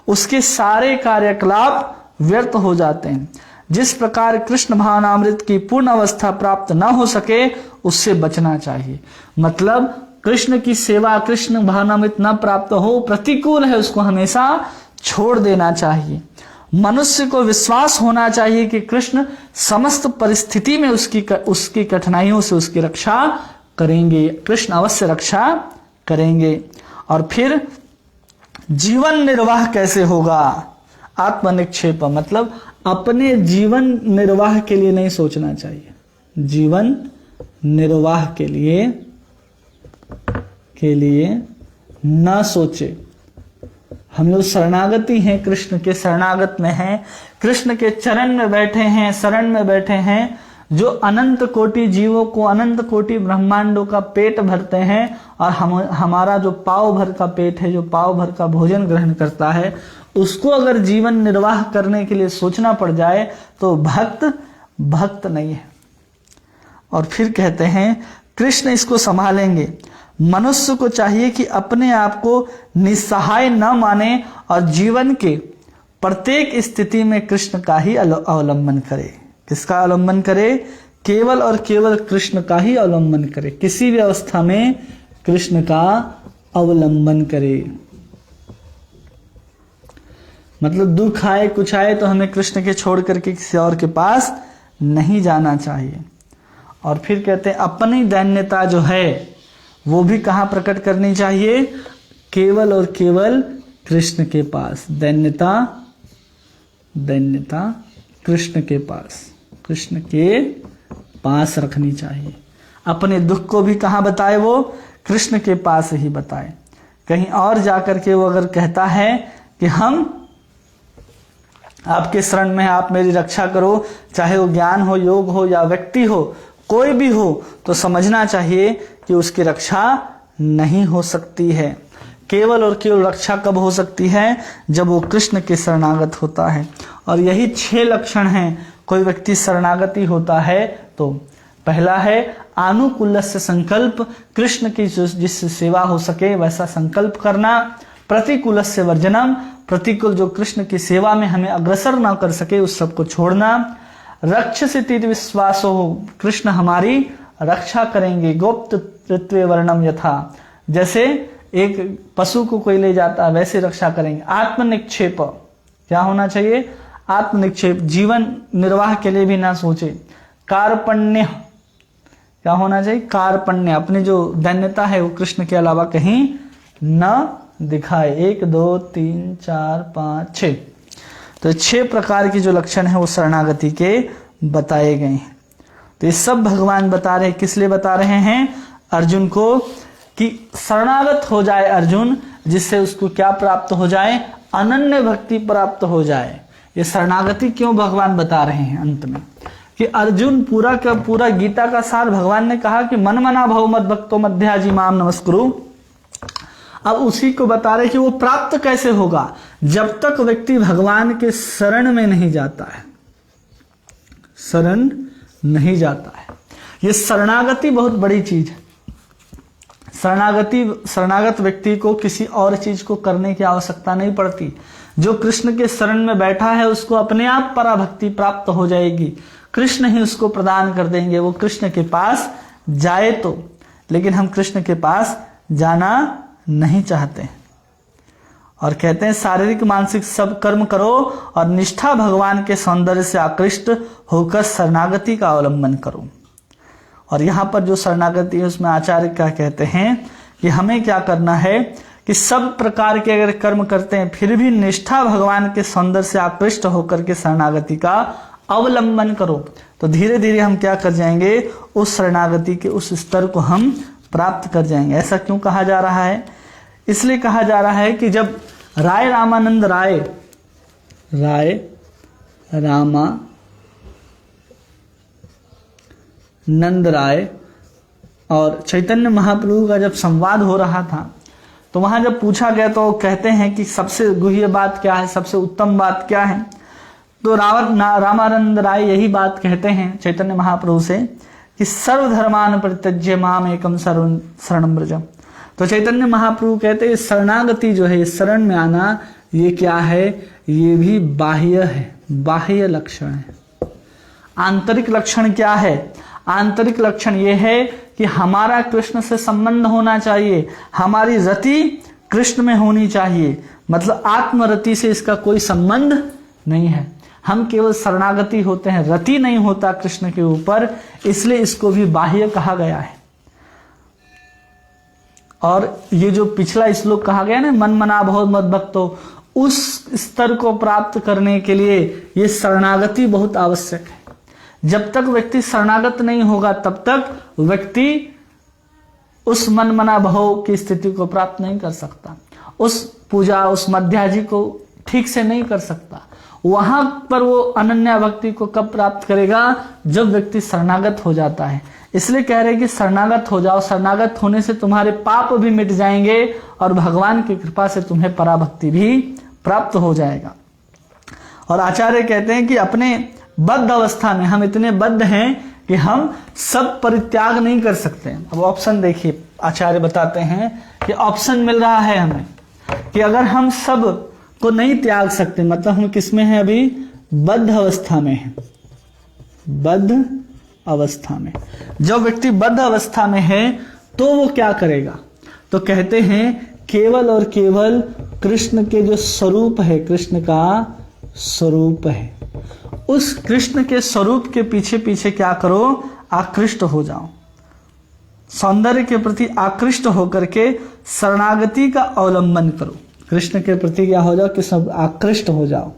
उसके सारे कार्यकलाप व्यर्थ हो जाते हैं। जिस प्रकार कृष्ण भावनामृत की पूर्ण अवस्था प्राप्त न हो सके उससे बचना चाहिए। मतलब कृष्ण की सेवा, कृष्ण भावनामृत न प्राप्त हो, प्रतिकूल है, उसको हमेशा छोड़ देना चाहिए। मनुष्य को विश्वास होना चाहिए कि कृष्ण समस्त परिस्थिति में उसकी कठिनाइयों से उसकी रक्षा करेंगे, कृष्ण अवश्य रक्षा करेंगे। और फिर जीवन निर्वाह कैसे होगा? आत्मनिक्षेप, मतलब अपने जीवन निर्वाह के लिए नहीं सोचना चाहिए। जीवन निर्वाह के लिए न सोचे। हम लोग शरणागति हैं, कृष्ण के शरणागत में हैं, कृष्ण के चरण में बैठे हैं, शरण में बैठे हैं, जो अनंत कोटि जीवों को, अनंत कोटि ब्रह्मांडों का पेट भरते हैं। और हमारा जो पाव भर का पेट है, जो पाव भर का भोजन ग्रहण करता है, उसको अगर जीवन निर्वाह करने के लिए सोचना पड़ जाए तो भक्त नहीं है। और फिर कहते हैं कृष्ण इसको संभालेंगे। मनुष्य को चाहिए कि अपने आप को निस्सहाय न माने और जीवन के प्रत्येक स्थिति में कृष्ण का ही अवलंबन करे। किसका अवलंबन करे? केवल और केवल कृष्ण का ही अवलंबन करे। किसी भी अवस्था में कृष्ण का अवलंबन करे। मतलब दुख आए कुछ आए तो हमें कृष्ण के छोड़ करके किसी और के पास नहीं जाना चाहिए। और फिर कहते हैं अपनी दैन्यता जो है वो भी कहाँ प्रकट करनी चाहिए? केवल और केवल कृष्ण के पास। दैन्यता कृष्ण के पास, कृष्ण के पास रखनी चाहिए। अपने दुख को भी कहाँ बताए? वो कृष्ण के पास ही बताए। कहीं और जाकर के वो अगर कहता है कि हम आपके शरण में, आप मेरी रक्षा करो, चाहे वो ज्ञान हो, योग हो या व्यक्ति हो, कोई भी हो, तो समझना चाहिए कि उसकी रक्षा नहीं हो सकती है। केवल और केवल रक्षा कब हो सकती है? जब वो कृष्ण के शरणागत होता है। और यही 6 लक्षण हैं कोई व्यक्ति शरणागति होता है तो। पहला है आनुकूल्यस्य संकल्प, कृष्ण की जिससे सेवा हो सके वैसा संकल्प करना। प्रतिकूलस्य वर्जनम, प्रतिकूल जो कृष्ण की सेवा में हमें अग्रसर ना कर सके उस सबको छोड़ना। रक्षसिति विश्वासो, कृष्ण हमारी रक्षा करेंगे। गुप्त तत्वे वर्णम यथा, जैसे एक पशु को कोई ले जाता है वैसे रक्षा करेंगे। आत्मनिक्षेप, क्या होना चाहिए? आत्मनिक्षेप, जीवन निर्वाह के लिए भी ना सोचे। कार्पण्य, क्या होना चाहिए? कार्पण्य, अपनी जो दैन्यता है वो कृष्ण के अलावा कहीं न दिखाए। 1 2 3 4 5 6, तो 6 प्रकार के जो लक्षण है वो शरणागति के बताए गए हैं। तो ये सब भगवान बता रहे हैं, किस लिए बता रहे हैं? अर्जुन को, कि शरणागत हो जाए अर्जुन, जिससे उसको क्या प्राप्त हो जाए? अनन्य भक्ति प्राप्त हो जाए। ये शरणागति क्यों भगवान बता रहे हैं अंत में, कि अर्जुन पूरा का पूरा गीता का सार भगवान ने कहा कि मन मना भव मद भक्तो मध्याजी माम नमस्कुरु। अब उसी को बता रहे कि वो प्राप्त कैसे होगा, जब तक व्यक्ति भगवान के शरण में नहीं जाता है, शरण नहीं जाता है। ये शरणागति बहुत बड़ी चीज है। शरणागत व्यक्ति को किसी और चीज को करने की आवश्यकता नहीं पड़ती। जो कृष्ण के शरण में बैठा है उसको अपने आप पराभक्ति प्राप्त हो जाएगी, कृष्ण ही उसको प्रदान कर देंगे। वो कृष्ण के पास जाए तो, लेकिन हम कृष्ण के पास जाना नहीं चाहते और कहते हैं शारीरिक मानसिक सब कर्म करो और निष्ठा भगवान के सौंदर्य से आकृष्ट होकर शरणागति का अवलंबन करो। और यहाँ पर जो शरणागति है उसमें आचार्य क्या कहते हैं कि हमें क्या करना है कि सब प्रकार के अगर कर्म करते हैं फिर भी निष्ठा भगवान के सौंदर्य से आकृष्ट होकर के शरणागति का अवलंबन करो, तो धीरे धीरे हम क्या कर जाएंगे? उस शरणागति के उस स्तर को हम प्राप्त कर जाएंगे। ऐसा क्यों कहा जा रहा है? इसलिए कहा जा रहा है कि जब राय रामानंद राय और चैतन्य महाप्रभु का जब संवाद हो रहा था तो वहां जब पूछा गया तो कहते हैं कि सबसे गुह्य बात क्या है, सबसे उत्तम बात क्या है? तो रामानंद राय यही बात कहते हैं चैतन्य महाप्रभु से कि सर्वधर्मान परित्यज्य माम एकम शरणं व्रज। तो चैतन्य महाप्रभु कहते हैं शरणागति जो है, शरण में आना, ये क्या है? ये भी बाह्य है, बाह्य लक्षण है। आंतरिक लक्षण क्या है? आंतरिक लक्षण ये है कि हमारा कृष्ण से संबंध होना चाहिए, हमारी रति कृष्ण में होनी चाहिए। मतलब आत्मरति से इसका कोई संबंध नहीं है। हम केवल शरणागति होते हैं, रति नहीं होता कृष्ण के ऊपर, इसलिए इसको भी बाह्य कहा गया है। और ये जो पिछला श्लोक कहा गया ना, मन मना बहुत मद भक्तो, उस स्तर को प्राप्त करने के लिए ये शरणागति बहुत आवश्यक है। जब तक व्यक्ति शरणागत नहीं होगा तब तक व्यक्ति उस मन मना भाव की स्थिति को प्राप्त नहीं कर सकता, उस पूजा, उस मध्याजी को ठीक से नहीं कर सकता। वहां पर वो अनन्या भक्ति को कब प्राप्त करेगा? जब व्यक्ति शरणागत हो जाता है। इसलिए कह रहे कि शरणागत हो जाओ, शरणागत होने से तुम्हारे पाप भी मिट जाएंगे और भगवान की कृपा से तुम्हें पराभक्ति भी प्राप्त हो जाएगा। और आचार्य कहते हैं कि अपने बद्ध अवस्था में हम इतने बद्ध हैं कि हम सब परित्याग नहीं कर सकते। अब ऑप्शन देखिए, आचार्य बताते हैं कि ऑप्शन मिल रहा है हमें कि अगर हम सब को नहीं त्याग सकते, मतलब हम किसमें हैं अभी? बद्ध अवस्था में हैं। बद्ध अवस्था में जब व्यक्ति बद्ध अवस्था में है तो वो क्या करेगा? तो कहते हैं केवल और केवल कृष्ण के जो स्वरूप है, कृष्ण का स्वरूप है, उस कृष्ण के स्वरूप के पीछे पीछे क्या करो? आकृष्ट हो जाओ। सौंदर्य के प्रति आकृष्ट होकर के शरणागति का अवलंबन करो। कृष्ण के प्रति क्या हो जाओ? कि सब आकृष्ट हो जाओ।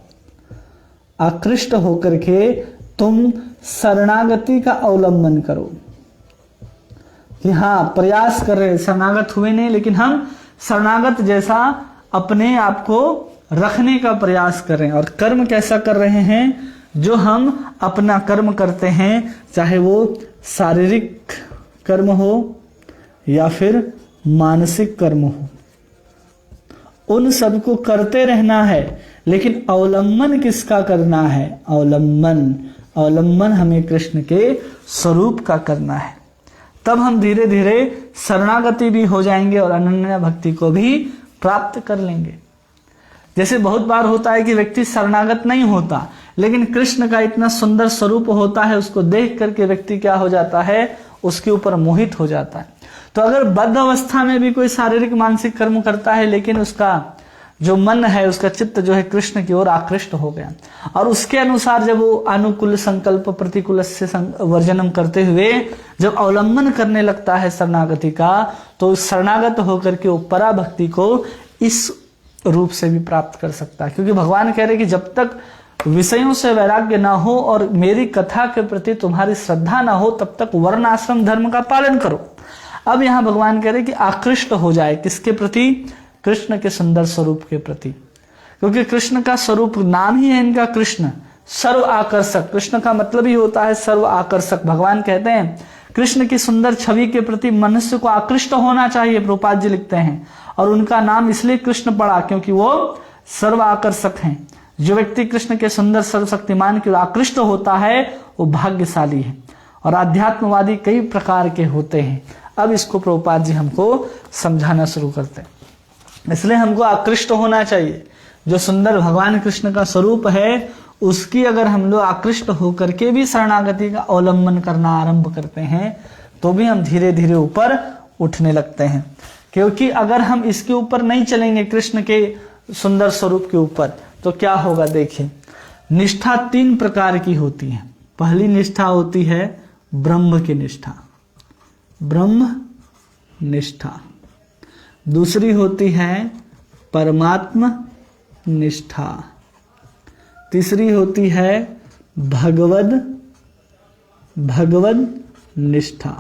आकृष्ट होकर के तुम शरणागति का अवलंबन करो कि हाँ, प्रयास कर रहे, शरणागत हुए नहीं लेकिन हम शरणागत जैसा अपने आप को रखने का प्रयास कर रहे हैं। और कर्म कैसा कर रहे हैं? जो हम अपना कर्म करते हैं, चाहे वो शारीरिक कर्म हो या फिर मानसिक कर्म हो, उन सबको करते रहना है। लेकिन अवलंबन किसका करना है? अवलंबन हमें कृष्ण के स्वरूप का करना है। तब हम धीरे धीरे शरणागति भी हो जाएंगे और अनन्य भक्ति को भी प्राप्त कर लेंगे। जैसे बहुत बार होता है कि व्यक्ति शरणागत नहीं होता लेकिन कृष्ण का इतना सुंदर स्वरूप होता है, उसको देख करके व्यक्ति क्या हो जाता है? उसके ऊपर मोहित हो जाता है। तो अगर बद्ध अवस्था में भी कोई शारीरिक मानसिक कर्म करता है लेकिन उसका जो मन है उसका चित्त जो है कृष्ण की ओर आकृष्ट हो गया, और उसके अनुसार जब वो अनुकूल संकल्प प्रतिकूल से वर्जनम करते हुए जब अवलंबन करने लगता है शरणागति का, तो शरणागत होकर के वो पराभक्ति को इस रूप से भी प्राप्त कर सकता है। क्योंकि भगवान कह रहे कि जब तक विषयों से वैराग्य ना हो और मेरी कथा के प्रति तुम्हारी श्रद्धा ना हो, तब तक वर्ण आश्रम धर्म का पालन करो। अब यहां भगवान कह रहे कि आकृष्ट हो जाए किसके प्रति? कृष्ण के सुंदर स्वरूप के प्रति। क्योंकि कृष्ण का स्वरूप, नाम ही है इनका कृष्ण, सर्व आकर्षक। कृष्ण का मतलब ही होता है सर्व आकर्षक। भगवान कहते हैं कृष्ण की सुंदर छवि के प्रति मनुष्य को आकृष्ट होना चाहिए, प्रभुपाद जी लिखते हैं। और उनका नाम इसलिए कृष्ण पड़ा क्योंकि वो सर्व आकर्षक हैं। जो व्यक्ति कृष्ण के सुंदर सर्वशक्तिमान की ओर आकृष्ट होता है वो भाग्यशाली है। और आध्यात्मवादी कई प्रकार के होते हैं। अब इसको प्रभुपाद जी हमको समझाना शुरू करते हैं। इसलिए हमको आकृष्ट होना चाहिए। जो सुंदर भगवान कृष्ण का स्वरूप है उसकी अगर हम लोग आकृष्ट होकर के भी शरणागति का अवलंबन करना आरंभ करते हैं तो भी हम धीरे धीरे ऊपर उठने लगते हैं। क्योंकि अगर हम इसके ऊपर नहीं चलेंगे, कृष्ण के सुंदर स्वरूप के ऊपर, तो क्या होगा? देखिए, निष्ठा 3 प्रकार की होती है। पहली निष्ठा होती है ब्रह्म की निष्ठा, ब्रह्म निष्ठा। दूसरी होती है परमात्म निष्ठा। तीसरी होती है भगवद निष्ठा।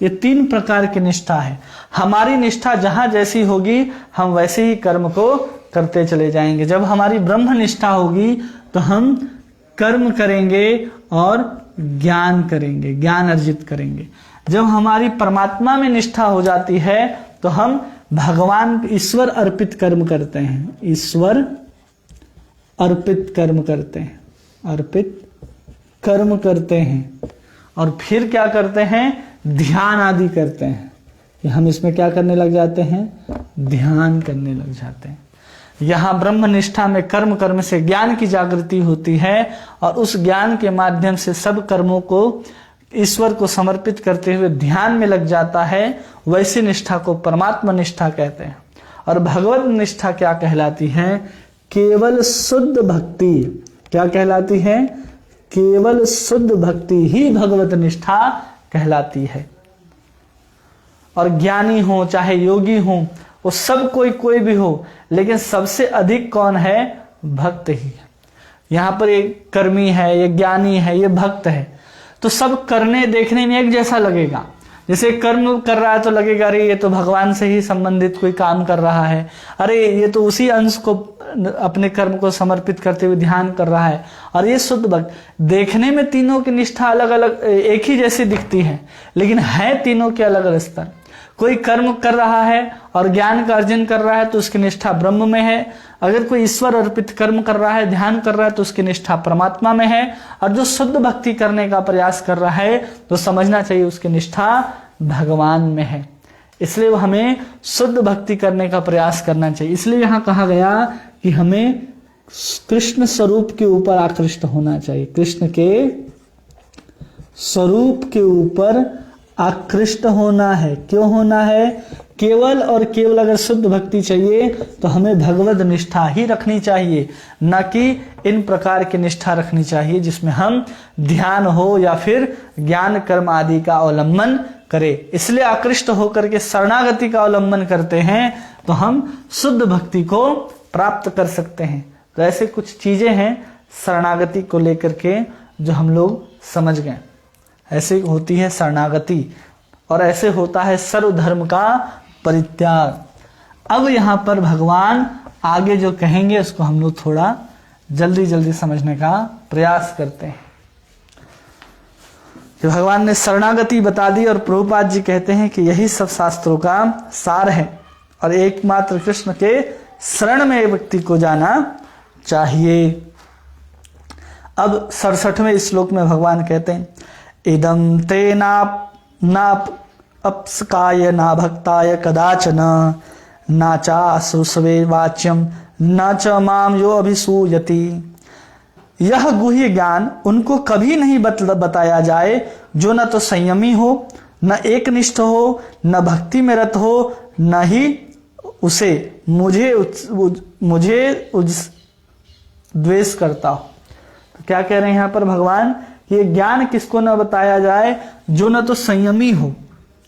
ये 3 प्रकार की निष्ठा है। हमारी निष्ठा जहां जैसी होगी हम वैसे ही कर्म को करते चले जाएंगे। जब हमारी ब्रह्म निष्ठा होगी तो हम कर्म करेंगे और ज्ञान करेंगे, ज्ञान अर्जित करेंगे। जब हमारी परमात्मा में निष्ठा हो जाती है तो हम भगवान ईश्वर अर्पित कर्म करते हैं, ईश्वर अर्पित कर्म करते हैं, अर्पित कर्म करते हैं। और फिर क्या करते हैं? ध्यान आदि करते हैं। हम इसमें क्या करने लग जाते हैं? ध्यान करने लग जाते हैं। यहाँ ब्रह्म निष्ठा में कर्म से ज्ञान की जागृति होती है और उस ज्ञान के माध्यम से सब कर्मों को ईश्वर को समर्पित करते हुए ध्यान में लग जाता है। वैसी निष्ठा को परमात्मा निष्ठा कहते हैं। और भगवत निष्ठा क्या कहलाती है? केवल शुद्ध भक्ति। क्या कहलाती है? केवल शुद्ध भक्ति ही भगवत निष्ठा कहलाती है। और ज्ञानी हो चाहे योगी हो, वो सब कोई भी हो, लेकिन सबसे अधिक कौन है? भक्त ही है। यहाँ पर एक कर्मी है, ये ज्ञानी है, ये भक्त है, तो सब करने देखने में एक जैसा लगेगा। जैसे कर्म कर रहा है तो लगेगा अरे ये तो भगवान से ही संबंधित कोई काम कर रहा है, अरे ये तो उसी अंश को अपने कर्म को समर्पित करते हुए ध्यान कर रहा है। और ये शुद्ध भक्त। देखने में तीनों की निष्ठा अलग अलग, एक ही जैसी दिखती है, लेकिन है तीनों के अलग अलग स्तर। कोई कर्म कर रहा है और ज्ञान का अर्जन कर रहा है तो उसकी निष्ठा ब्रह्म में है। अगर कोई ईश्वर अर्पित कर्म कर रहा है, ध्यान कर रहा है, तो उसकी निष्ठा परमात्मा में है। और जो शुद्ध भक्ति करने का प्रयास कर रहा है तो समझना चाहिए उसकी निष्ठा भगवान में है। इसलिए हमें शुद्ध भक्ति करने का प्रयास करना चाहिए। इसलिए यहाँ कहा गया कि हमें कृष्ण स्वरूप के ऊपर आकृष्ट होना चाहिए, कृष्ण के स्वरूप के ऊपर आकृष्ट होना है। क्यों होना है? केवल और केवल अगर शुद्ध भक्ति चाहिए तो हमें भगवद निष्ठा ही रखनी चाहिए, न कि इन प्रकार की निष्ठा रखनी चाहिए जिसमें हम ध्यान हो या फिर ज्ञान कर्म आदि का अवलंबन करें। इसलिए आकृष्ट होकर के शरणागति का अवलंबन करते हैं तो हम शुद्ध भक्ति को प्राप्त कर सकते हैं। तो ऐसे कुछ चीजें हैं शरणागति को लेकर के जो हम लोग समझ गए। ऐसे होती है शरणागति और ऐसे होता है सर्वधर्म का परित्याग। अब यहाँ पर भगवान आगे जो कहेंगे उसको हम लोग थोड़ा जल्दी समझने का प्रयास करते हैं। कि भगवान ने शरणागति बता दी और प्रभुपाद जी कहते हैं कि यही सब शास्त्रों का सार है और एकमात्र कृष्ण के शरण में व्यक्ति को जाना चाहिए। अब 67वें श्लोक में भगवान कहते हैं इदं ते नाप अपस्काय ना भक्ताय कदाचन ना चाश्रुषवे वाच्यम न च माम यो अभिसूयति। यह गुह्य ज्ञान उनको कभी नहीं बताया जाए जो न तो संयमी हो, न एकनिष्ठ हो, न भक्ति में रत हो, न ही उसे मुझे द्वेष करता हो। तो क्या कह रहे हैं यहाँ पर भगवान, ये ज्ञान किसको न बताया जाए जो न तो संयमी हो।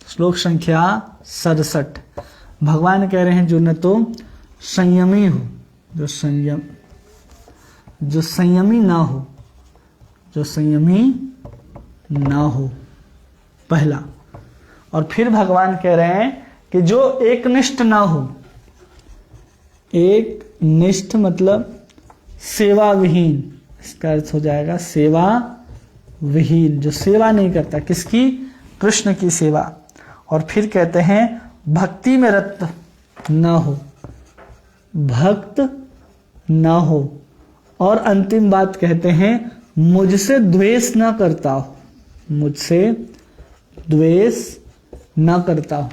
श्लोक संख्या 67 भगवान कह रहे हैं जो न तो संयमी हो, जो संयमी ना हो, जो संयमी ना हो, पहला। और फिर भगवान कह रहे हैं कि जो एकनिष्ठ ना हो। एक निष्ठ मतलब सेवा विहीन, इसका अर्थ हो जाएगा सेवा विहीन, जो सेवा नहीं करता, किसकी? कृष्ण की सेवा। और फिर कहते हैं भक्ति में रत न हो, भक्त न हो। और अंतिम बात कहते हैं मुझसे द्वेष न करता हो, मुझसे द्वेष न करता हो।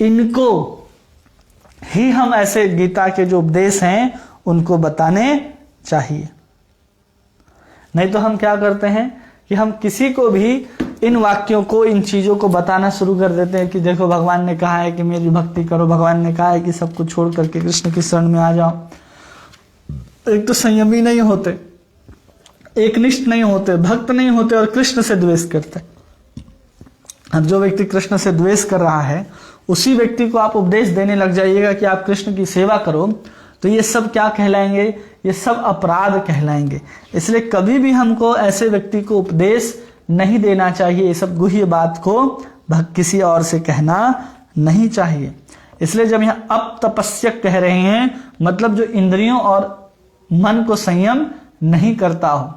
इनको ही हम ऐसे गीता के जो उपदेश हैं उनको बताने चाहिए। नहीं तो हम क्या करते हैं कि हम किसी को भी इन वाक्यों को, इन चीजों को बताना शुरू कर देते हैं कि देखो भगवान ने कहा है कि मेरी भक्ति करो, भगवान ने कहा है कि सब कुछ छोड़ करके कृष्ण की शरण में आ जाओ। एक तो संयमी नहीं होते, एकनिष्ठ नहीं होते, भक्त नहीं होते और कृष्ण से द्वेष करते। अब जो व्यक्ति कृष्ण से द्वेष कर रहा है उसी व्यक्ति को आप उपदेश देने लग जाइएगा कि आप कृष्ण की सेवा करो, तो ये सब क्या कहलाएंगे? ये सब अपराध कहलाएंगे। इसलिए कभी भी हमको ऐसे व्यक्ति को उपदेश नहीं देना चाहिए। ये सब गुह्य बात को किसी और से कहना नहीं चाहिए। इसलिए जब यहाँ अपतपस्यक कह रहे हैं, मतलब जो इंद्रियों और मन को संयम नहीं करता हो।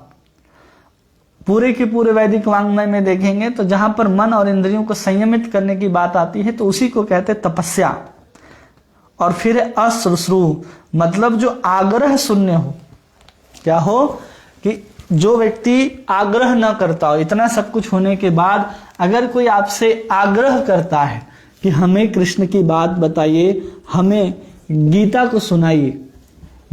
पूरे के पूरे वैदिक वाङ्मय में देखेंगे तो जहां पर मन और इंद्रियों को संयमित करने की बात आती है तो उसी को कहते हैं तपस्या। और फिर अश्रुश्रु, मतलब जो आग्रह शून्य हो। क्या हो? कि जो व्यक्ति आग्रह न करता हो, इतना सब कुछ होने के बाद अगर कोई आपसे आग्रह करता है कि हमें कृष्ण की बात बताइए, हमें गीता को सुनाइए,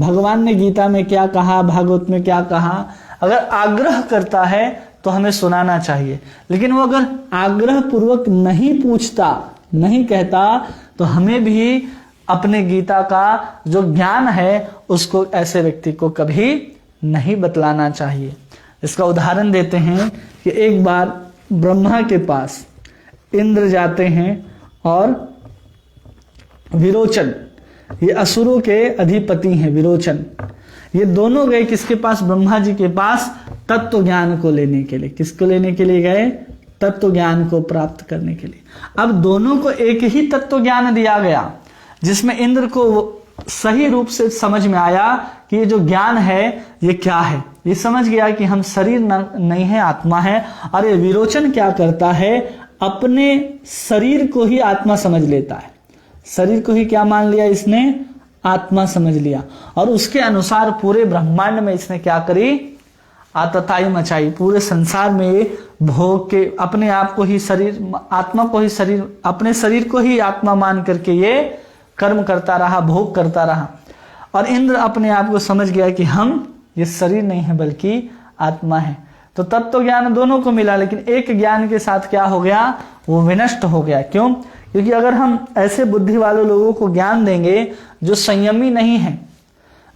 भगवान ने गीता में क्या कहा, भागवत में क्या कहा, अगर आग्रह करता है तो हमें सुनाना चाहिए। लेकिन वो अगर आग्रह पूर्वक नहीं पूछता, नहीं कहता, तो हमें भी अपने गीता का जो ज्ञान है उसको ऐसे व्यक्ति को कभी नहीं बतलाना चाहिए। इसका उदाहरण देते हैं कि एक बार ब्रह्मा के पास इंद्र जाते हैं और विरोचन, ये असुरों के अधिपति हैं विरोचन, ये दोनों गए किसके पास? ब्रह्मा जी के पास तत्व ज्ञान को लेने के लिए। किसको लेने के लिए गए? तत्व ज्ञान को प्राप्त करने के लिए। अब दोनों को एक ही तत्व ज्ञान दिया गया, जिसमें इंद्र को सही रूप से समझ में आया कि ये जो ज्ञान है ये क्या है। ये समझ गया कि हम शरीर नहीं है, आत्मा है। और ये विरोचन क्या करता है? अपने शरीर को ही आत्मा समझ लेता है। शरीर को ही क्या मान लिया इसने? आत्मा समझ लिया। और उसके अनुसार पूरे ब्रह्मांड में इसने क्या करी? आतताई मचाई। पूरे संसार में भोग के अपने आप को ही शरीर, आत्मा को ही शरीर, अपने शरीर को ही आत्मा मान करके ये कर्म करता रहा, भोग करता रहा। और इंद्र अपने आप को समझ गया कि हम ये शरीर नहीं है बल्कि आत्मा है। तो तत्व ज्ञान दोनों को मिला, लेकिन एक ज्ञान के साथ क्या हो गया? वो विनष्ट हो गया। क्यों? क्योंकि अगर हम ऐसे बुद्धि वाले लोगों को ज्ञान देंगे जो संयमी नहीं है,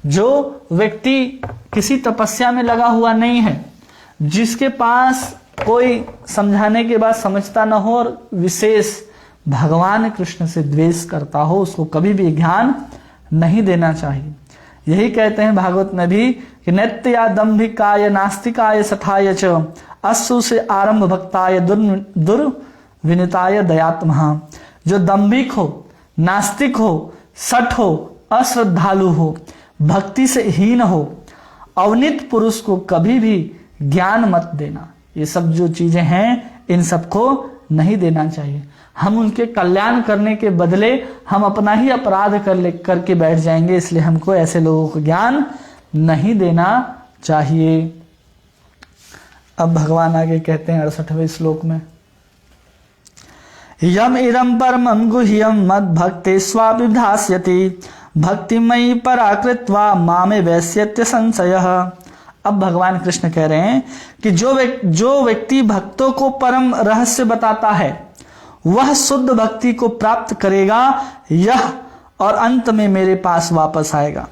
जो व्यक्ति किसी तपस्या में लगा हुआ नहीं है, जिसके पास कोई समझाने के बाद समझता न हो और विशेष भगवान कृष्ण से द्वेष करता हो, उसको कभी भी ज्ञान नहीं देना चाहिए। यही कहते हैं भागवत में भी कि नैत्या दंभिकाय नास्तिकाय सठाय च अश्रु से आरंभ भक्ताय दुर्विनीताय दयात्महा। जो दंभिक हो, नास्तिक हो, सठ हो, अश्रद्धालु हो, भक्ति से हीन हो, अवनीत पुरुष को कभी भी ज्ञान मत देना। ये सब जो चीजें हैं इन सबको नहीं देना चाहिए। हम उनके कल्याण करने के बदले हम अपना ही अपराध करके बैठ जाएंगे। इसलिए हमको ऐसे लोगों को ज्ञान नहीं देना चाहिए। अब भगवान आगे कहते हैं 68वें श्लोक में, यम इदं परमं गुह्यं मद भक्ते स्वाभिधास्यति भक्तिमयी पराकृत्वा मामे वैश्यत्य संशयः। अब भगवान कृष्ण कह रहे हैं कि जो व्यक्ति भक्तों को परम रहस्य बताता है वह शुद्ध भक्ति को प्राप्त करेगा, यह और अंत में मेरे पास वापस आएगा।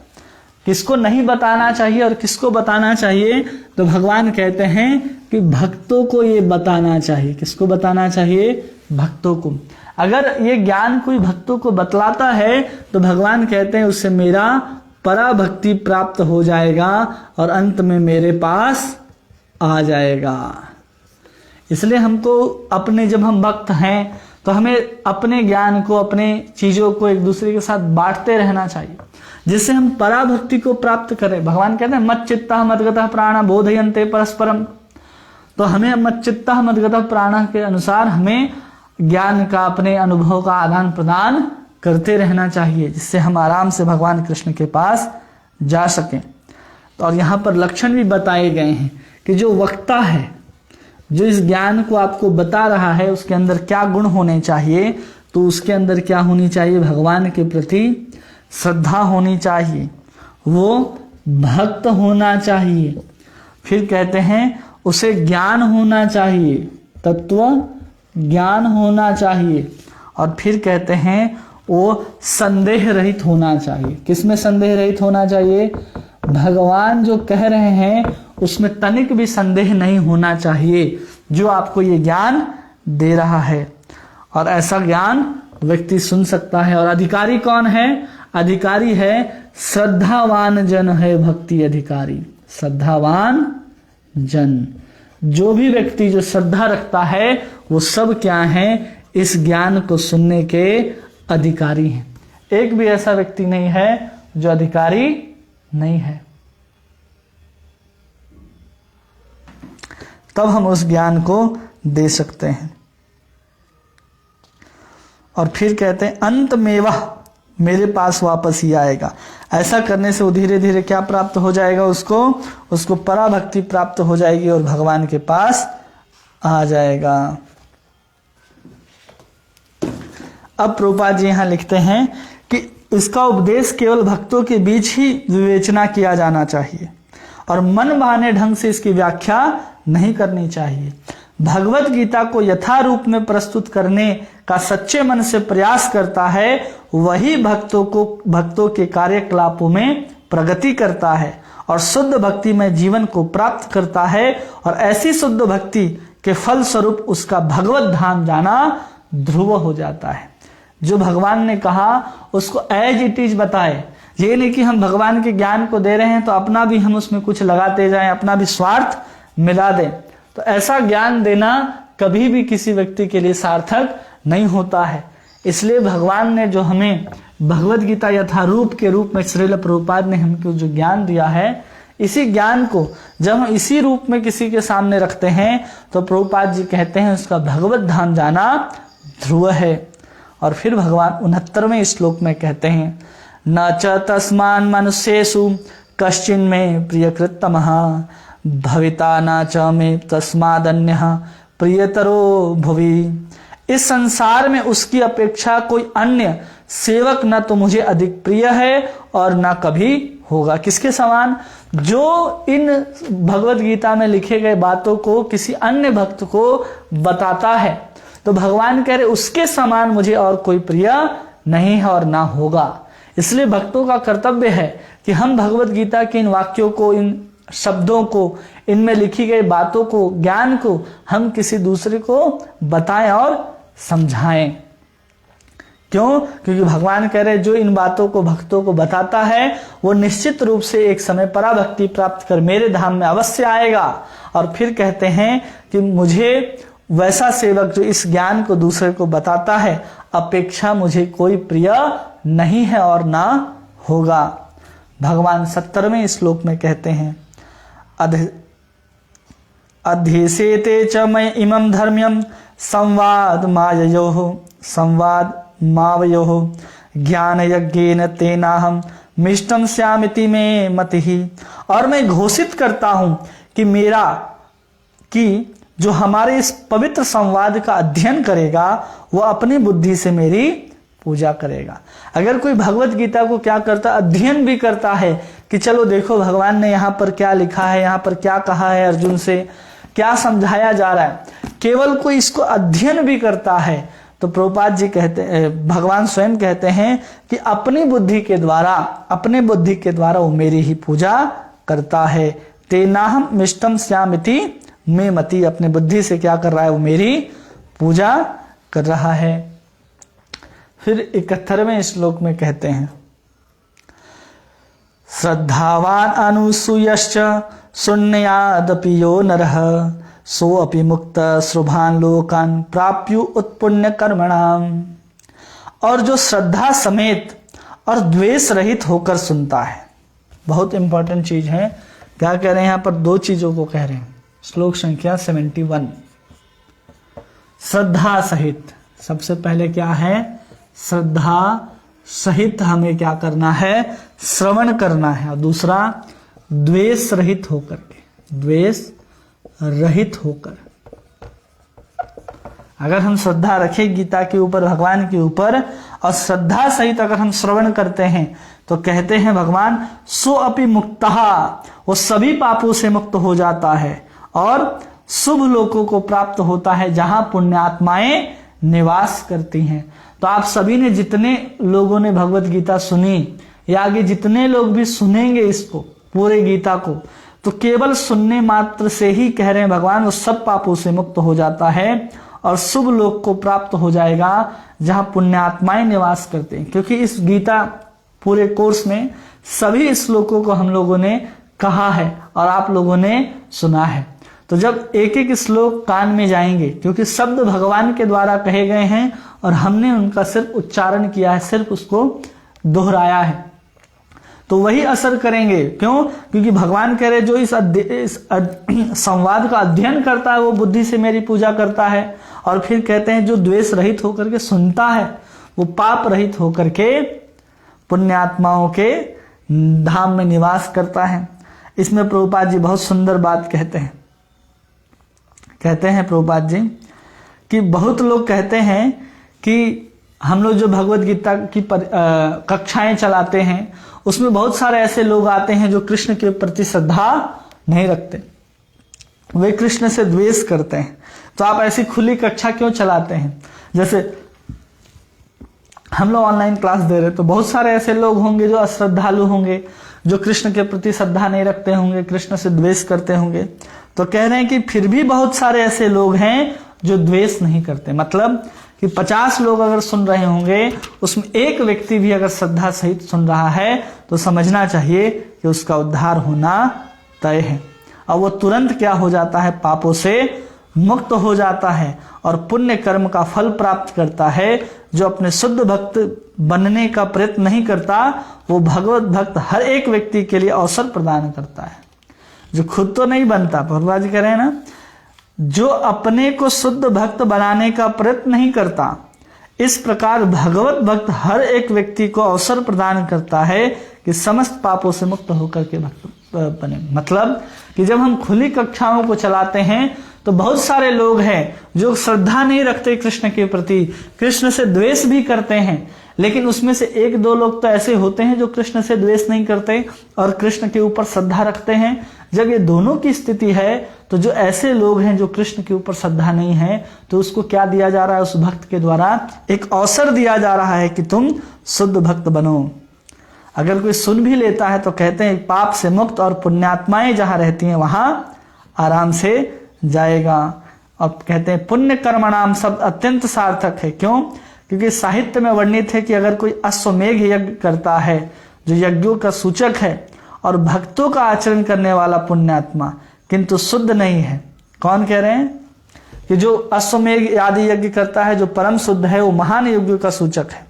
किसको नहीं बताना चाहिए और किसको बताना चाहिए? तो भगवान कहते हैं कि भक्तों को ये बताना चाहिए। किसको बताना चाहिए? भक्तों को। अगर ये ज्ञान कोई भक्तों को बतलाता है तो भगवान कहते हैं उससे मेरा पराभक्ति प्राप्त हो जाएगा और अंत में मेरे पास आ जाएगा। इसलिए हमको अपने, जब हम भक्त हैं तो हमें अपने ज्ञान को, अपने चीजों को एक दूसरे के साथ बांटते रहना चाहिए, जिससे हम पराभक्ति को प्राप्त करें। भगवान कहते हैं मत चित्तः मद्गतः प्राणः बोधयन्ते परस्परम। तो हमें मत चित्तः मद्गतः प्राणः के अनुसार हमें ज्ञान का, अपने अनुभव का आदान प्रदान करते रहना चाहिए, जिससे हम आराम से भगवान कृष्ण के पास जा सकें। और यहाँ पर लक्षण भी बताए गए हैं कि जो वक्ता है, जो इस ज्ञान को आपको बता रहा है, उसके अंदर क्या गुण होने चाहिए। तो उसके अंदर क्या होनी चाहिए? भगवान के प्रति श्रद्धा होनी चाहिए, वो भक्त होना चाहिए। फिर कहते हैं उसे ज्ञान होना चाहिए, तत्व ज्ञान होना चाहिए। और फिर कहते हैं वो संदेह रहित होना चाहिए। किसमें संदेह रहित होना चाहिए? भगवान जो कह रहे हैं उसमें तनिक भी संदेह नहीं होना चाहिए, जो आपको ये ज्ञान दे रहा है। और ऐसा ज्ञान व्यक्ति सुन सकता है। और अधिकारी कौन है? अधिकारी है श्रद्धावान जन है भक्ति अधिकारी। श्रद्धावान जन, जो भी व्यक्ति जो श्रद्धा रखता है वो सब क्या है? इस ज्ञान को सुनने के अधिकारी हैं। एक भी ऐसा व्यक्ति नहीं है जो अधिकारी नहीं है। तब हम उस ज्ञान को दे सकते हैं। और फिर कहते हैं अंत में वह मेरे पास वापस ही आएगा। ऐसा करने से वो धीरे धीरे क्या प्राप्त हो जाएगा? उसको पराभक्ति प्राप्त हो जाएगी और भगवान के पास आ जाएगा। अब प्रभुपाद जी यहाँ लिखते हैं कि इसका उपदेश केवल भक्तों के बीच ही विवेचना किया जाना चाहिए और मन भाने ढंग से इसकी व्याख्या नहीं करनी चाहिए। भगवत गीता को यथारूप में प्रस्तुत करने का सच्चे मन से प्रयास करता है, वही भक्तों के कार्यकलापों में प्रगति करता है और शुद्ध भक्ति में जीवन को प्राप्त करता है। और ऐसी शुद्ध भक्ति के फल स्वरूप उसका भगवत धाम जाना ध्रुव हो जाता है। जो भगवान ने कहा उसको एज इट इज बताए। ये नहीं कि हम भगवान के ज्ञान को दे रहे हैं तो अपना भी हम उसमें कुछ लगाते जाएं, अपना भी स्वार्थ मिला दें। तो ऐसा ज्ञान देना कभी भी किसी व्यक्ति के लिए सार्थक नहीं होता है। इसलिए भगवान ने जो हमें भगवत गीता यथारूप के रूप में श्रील प्रभुपाद ने हमको जो ज्ञान दिया है, इसी ज्ञान को जब हम इसी रूप में किसी के सामने रखते हैं तो प्रभुपाद जी कहते हैं उसका भगवत धाम जाना ध्रुव है। और फिर भगवान 69वें श्लोक में कहते हैं न च तस्मान मनुष्येषु कश्चिन में प्रियकृतमः भविता न च मे तस्मादन्यः प्रियतरो भुवि। इस संसार में उसकी अपेक्षा कोई अन्य सेवक न तो मुझे अधिक प्रिय है और न कभी होगा। किसके समान? जो इन भगवत गीता में लिखे गए बातों को किसी अन्य भक्त को बताता है तो भगवान कह रहे उसके समान मुझे और कोई प्रिय नहीं है और ना होगा। इसलिए भक्तों का कर्तव्य है कि हम भगवत गीता के इन वाक्यों को, इन शब्दों को, इनमें लिखी गई बातों को, ज्ञान को हम किसी दूसरे को बताएं और समझाएं। क्यों? क्योंकि भगवान कह रहे जो इन बातों को भक्तों को बताता है वो निश्चित रूप से एक समय पराभक्ति प्राप्त कर मेरे धाम में अवश्य आएगा। और फिर कहते हैं कि मुझे वैसा सेवक जो इस ज्ञान को दूसरे को बताता है अपेक्षा मुझे कोई प्रिय नहीं है और ना होगा। भगवान 70वें श्लोक में कहते हैं अध्येसेते च मय इमं धर्म्यं संवाद मावयोः ज्ञान यज्ञेन तेनाहम मिष्टम स्यामिति में मतिहि। और मैं घोषित करता हूं कि जो हमारे इस पवित्र संवाद का अध्ययन करेगा वो अपनी बुद्धि से मेरी पूजा करेगा। अगर कोई भगवत गीता को क्या करता, अध्ययन भी करता है कि चलो देखो भगवान ने यहाँ पर क्या लिखा है, यहाँ पर क्या कहा है, अर्जुन से क्या समझाया जा रहा है, केवल कोई इसको अध्ययन भी करता है तो प्रभुपाद जी भगवान स्वयं कहते हैं कि अपनी बुद्धि के द्वारा वो मेरी ही पूजा करता है। तेनाहम मिष्टम श्यामिति में मति, अपने बुद्धि से क्या कर रहा है, वो मेरी पूजा कर रहा है। फिर 71वें श्लोक में कहते हैं, श्रद्धावान अनुसूयश्च शून्यादपि यो नरः सो अपि मुक्त श्रुभान लोकान प्राप्यु उत्पुण्य कर्मणाम। और जो श्रद्धा समेत और द्वेष रहित होकर सुनता है, बहुत इंपॉर्टेंट चीज है। क्या कह रहे हैं यहाँ पर, दो चीजों को कह रहे हैं। श्लोक संख्या 71, श्रद्धा सहित। सबसे पहले क्या है, श्रद्धा सहित हमें क्या करना है, श्रवण करना है। और दूसरा द्वेष रहित होकर के, द्वेष रहित होकर। अगर हम श्रद्धा रखें गीता के ऊपर, भगवान के ऊपर, और श्रद्धा सहित अगर हम श्रवण करते हैं, तो कहते हैं भगवान सो अपि मुक्तः, वो सभी पापों से मुक्त हो जाता है और शुभ लोकों को प्राप्त होता है जहां पुण्यात्माएं निवास करती हैं। तो आप सभी ने, जितने लोगों ने भगवत गीता सुनी, या आगे जितने लोग भी सुनेंगे इसको, पूरे गीता को, तो केवल सुनने मात्र से ही कह रहे हैं भगवान वो सब पापों से मुक्त हो जाता है और शुभ लोक को प्राप्त हो जाएगा जहां पुण्यात्माएं निवास करते हैं। क्योंकि इस गीता पूरे कोर्स में सभी श्लोकों को हम लोगों ने कहा है और आप लोगों ने सुना है। तो जब एक एक श्लोक कान में जाएंगे, क्योंकि शब्द भगवान के द्वारा कहे गए हैं और हमने उनका सिर्फ उच्चारण किया है, सिर्फ उसको दोहराया है, तो वही असर करेंगे। क्यों? क्योंकि भगवान कह रहे जो इस संवाद का अध्ययन करता है वो बुद्धि से मेरी पूजा करता है। और फिर कहते हैं जो द्वेष रहित होकर के सुनता है वो पाप रहित होकर के पुण्यात्माओं के धाम में निवास करता है। इसमें प्रभुपाद जी बहुत सुंदर बात कहते हैं प्रभुपाद जी कि बहुत लोग कहते हैं कि हम लोग जो भगवत गीता की कक्षाएं चलाते हैं उसमें बहुत सारे ऐसे लोग आते हैं जो कृष्ण के प्रति श्रद्धा नहीं रखते, वे कृष्ण से द्वेष करते हैं। तो आप ऐसी खुली कक्षा क्यों चलाते हैं? जैसे हम लोग ऑनलाइन क्लास दे रहे, तो बहुत सारे ऐसे लोग होंगे जो अश्रद्धालु होंगे, जो कृष्ण के प्रति श्रद्धा नहीं रखते होंगे, कृष्ण से द्वेष करते होंगे। तो कह रहे हैं कि फिर भी बहुत सारे ऐसे लोग हैं जो द्वेष नहीं करते। मतलब कि 50 लोग अगर सुन रहे होंगे, उसमें एक व्यक्ति भी अगर श्रद्धा सहित सुन रहा है तो समझना चाहिए कि उसका उद्धार होना तय है। और वो तुरंत क्या हो जाता है, पापों से मुक्त हो जाता है और पुण्य कर्म का फल प्राप्त करता है। जो अपने शुद्ध भक्त बनने का प्रयत्न नहीं करता, वो भगवत भक्त हर एक व्यक्ति के लिए अवसर प्रदान करता है। जो खुद तो नहीं बनता, भगवान जी कह रहे हैं ना, जो अपने को शुद्ध भक्त बनाने का प्रयत्न नहीं करता, इस प्रकार भगवत भक्त हर एक व्यक्ति को अवसर प्रदान करता है कि समस्त पापों से मुक्त होकर के भक्त बने। मतलब कि जब हम खुली कक्षाओं को चलाते हैं तो बहुत सारे लोग हैं जो श्रद्धा नहीं रखते कृष्ण के प्रति, कृष्ण से द्वेष भी करते हैं, लेकिन उसमें से एक दो लोग तो ऐसे होते हैं जो कृष्ण से द्वेष नहीं करते और कृष्ण के ऊपर श्रद्धा रखते हैं। जब ये दोनों की स्थिति है तो जो ऐसे लोग हैं जो कृष्ण के ऊपर श्रद्धा नहीं है, तो उसको क्या दिया जा रहा है, उस भक्त के द्वारा एक अवसर दिया जा रहा है कि तुम शुद्ध भक्त बनो। अगर कोई सुन भी लेता है तो कहते हैं पाप से मुक्त और पुण्यात्माएं जहां रहती हैं वहां आराम से जाएगा। अब कहते हैं पुण्य कर्मणाम शब्द अत्यंत सार्थक है। क्यों? क्योंकि साहित्य में वर्णित है कि अगर कोई अश्वमेघ यज्ञ करता है जो यज्ञों का सूचक है और भक्तों का आचरण करने वाला पुण्यात्मा किंतु शुद्ध नहीं है। कौन कह रहे हैं? कि जो अश्वमेघ आदि यज्ञ करता है जो परम शुद्ध है वो महान यज्ञों का सूचक है।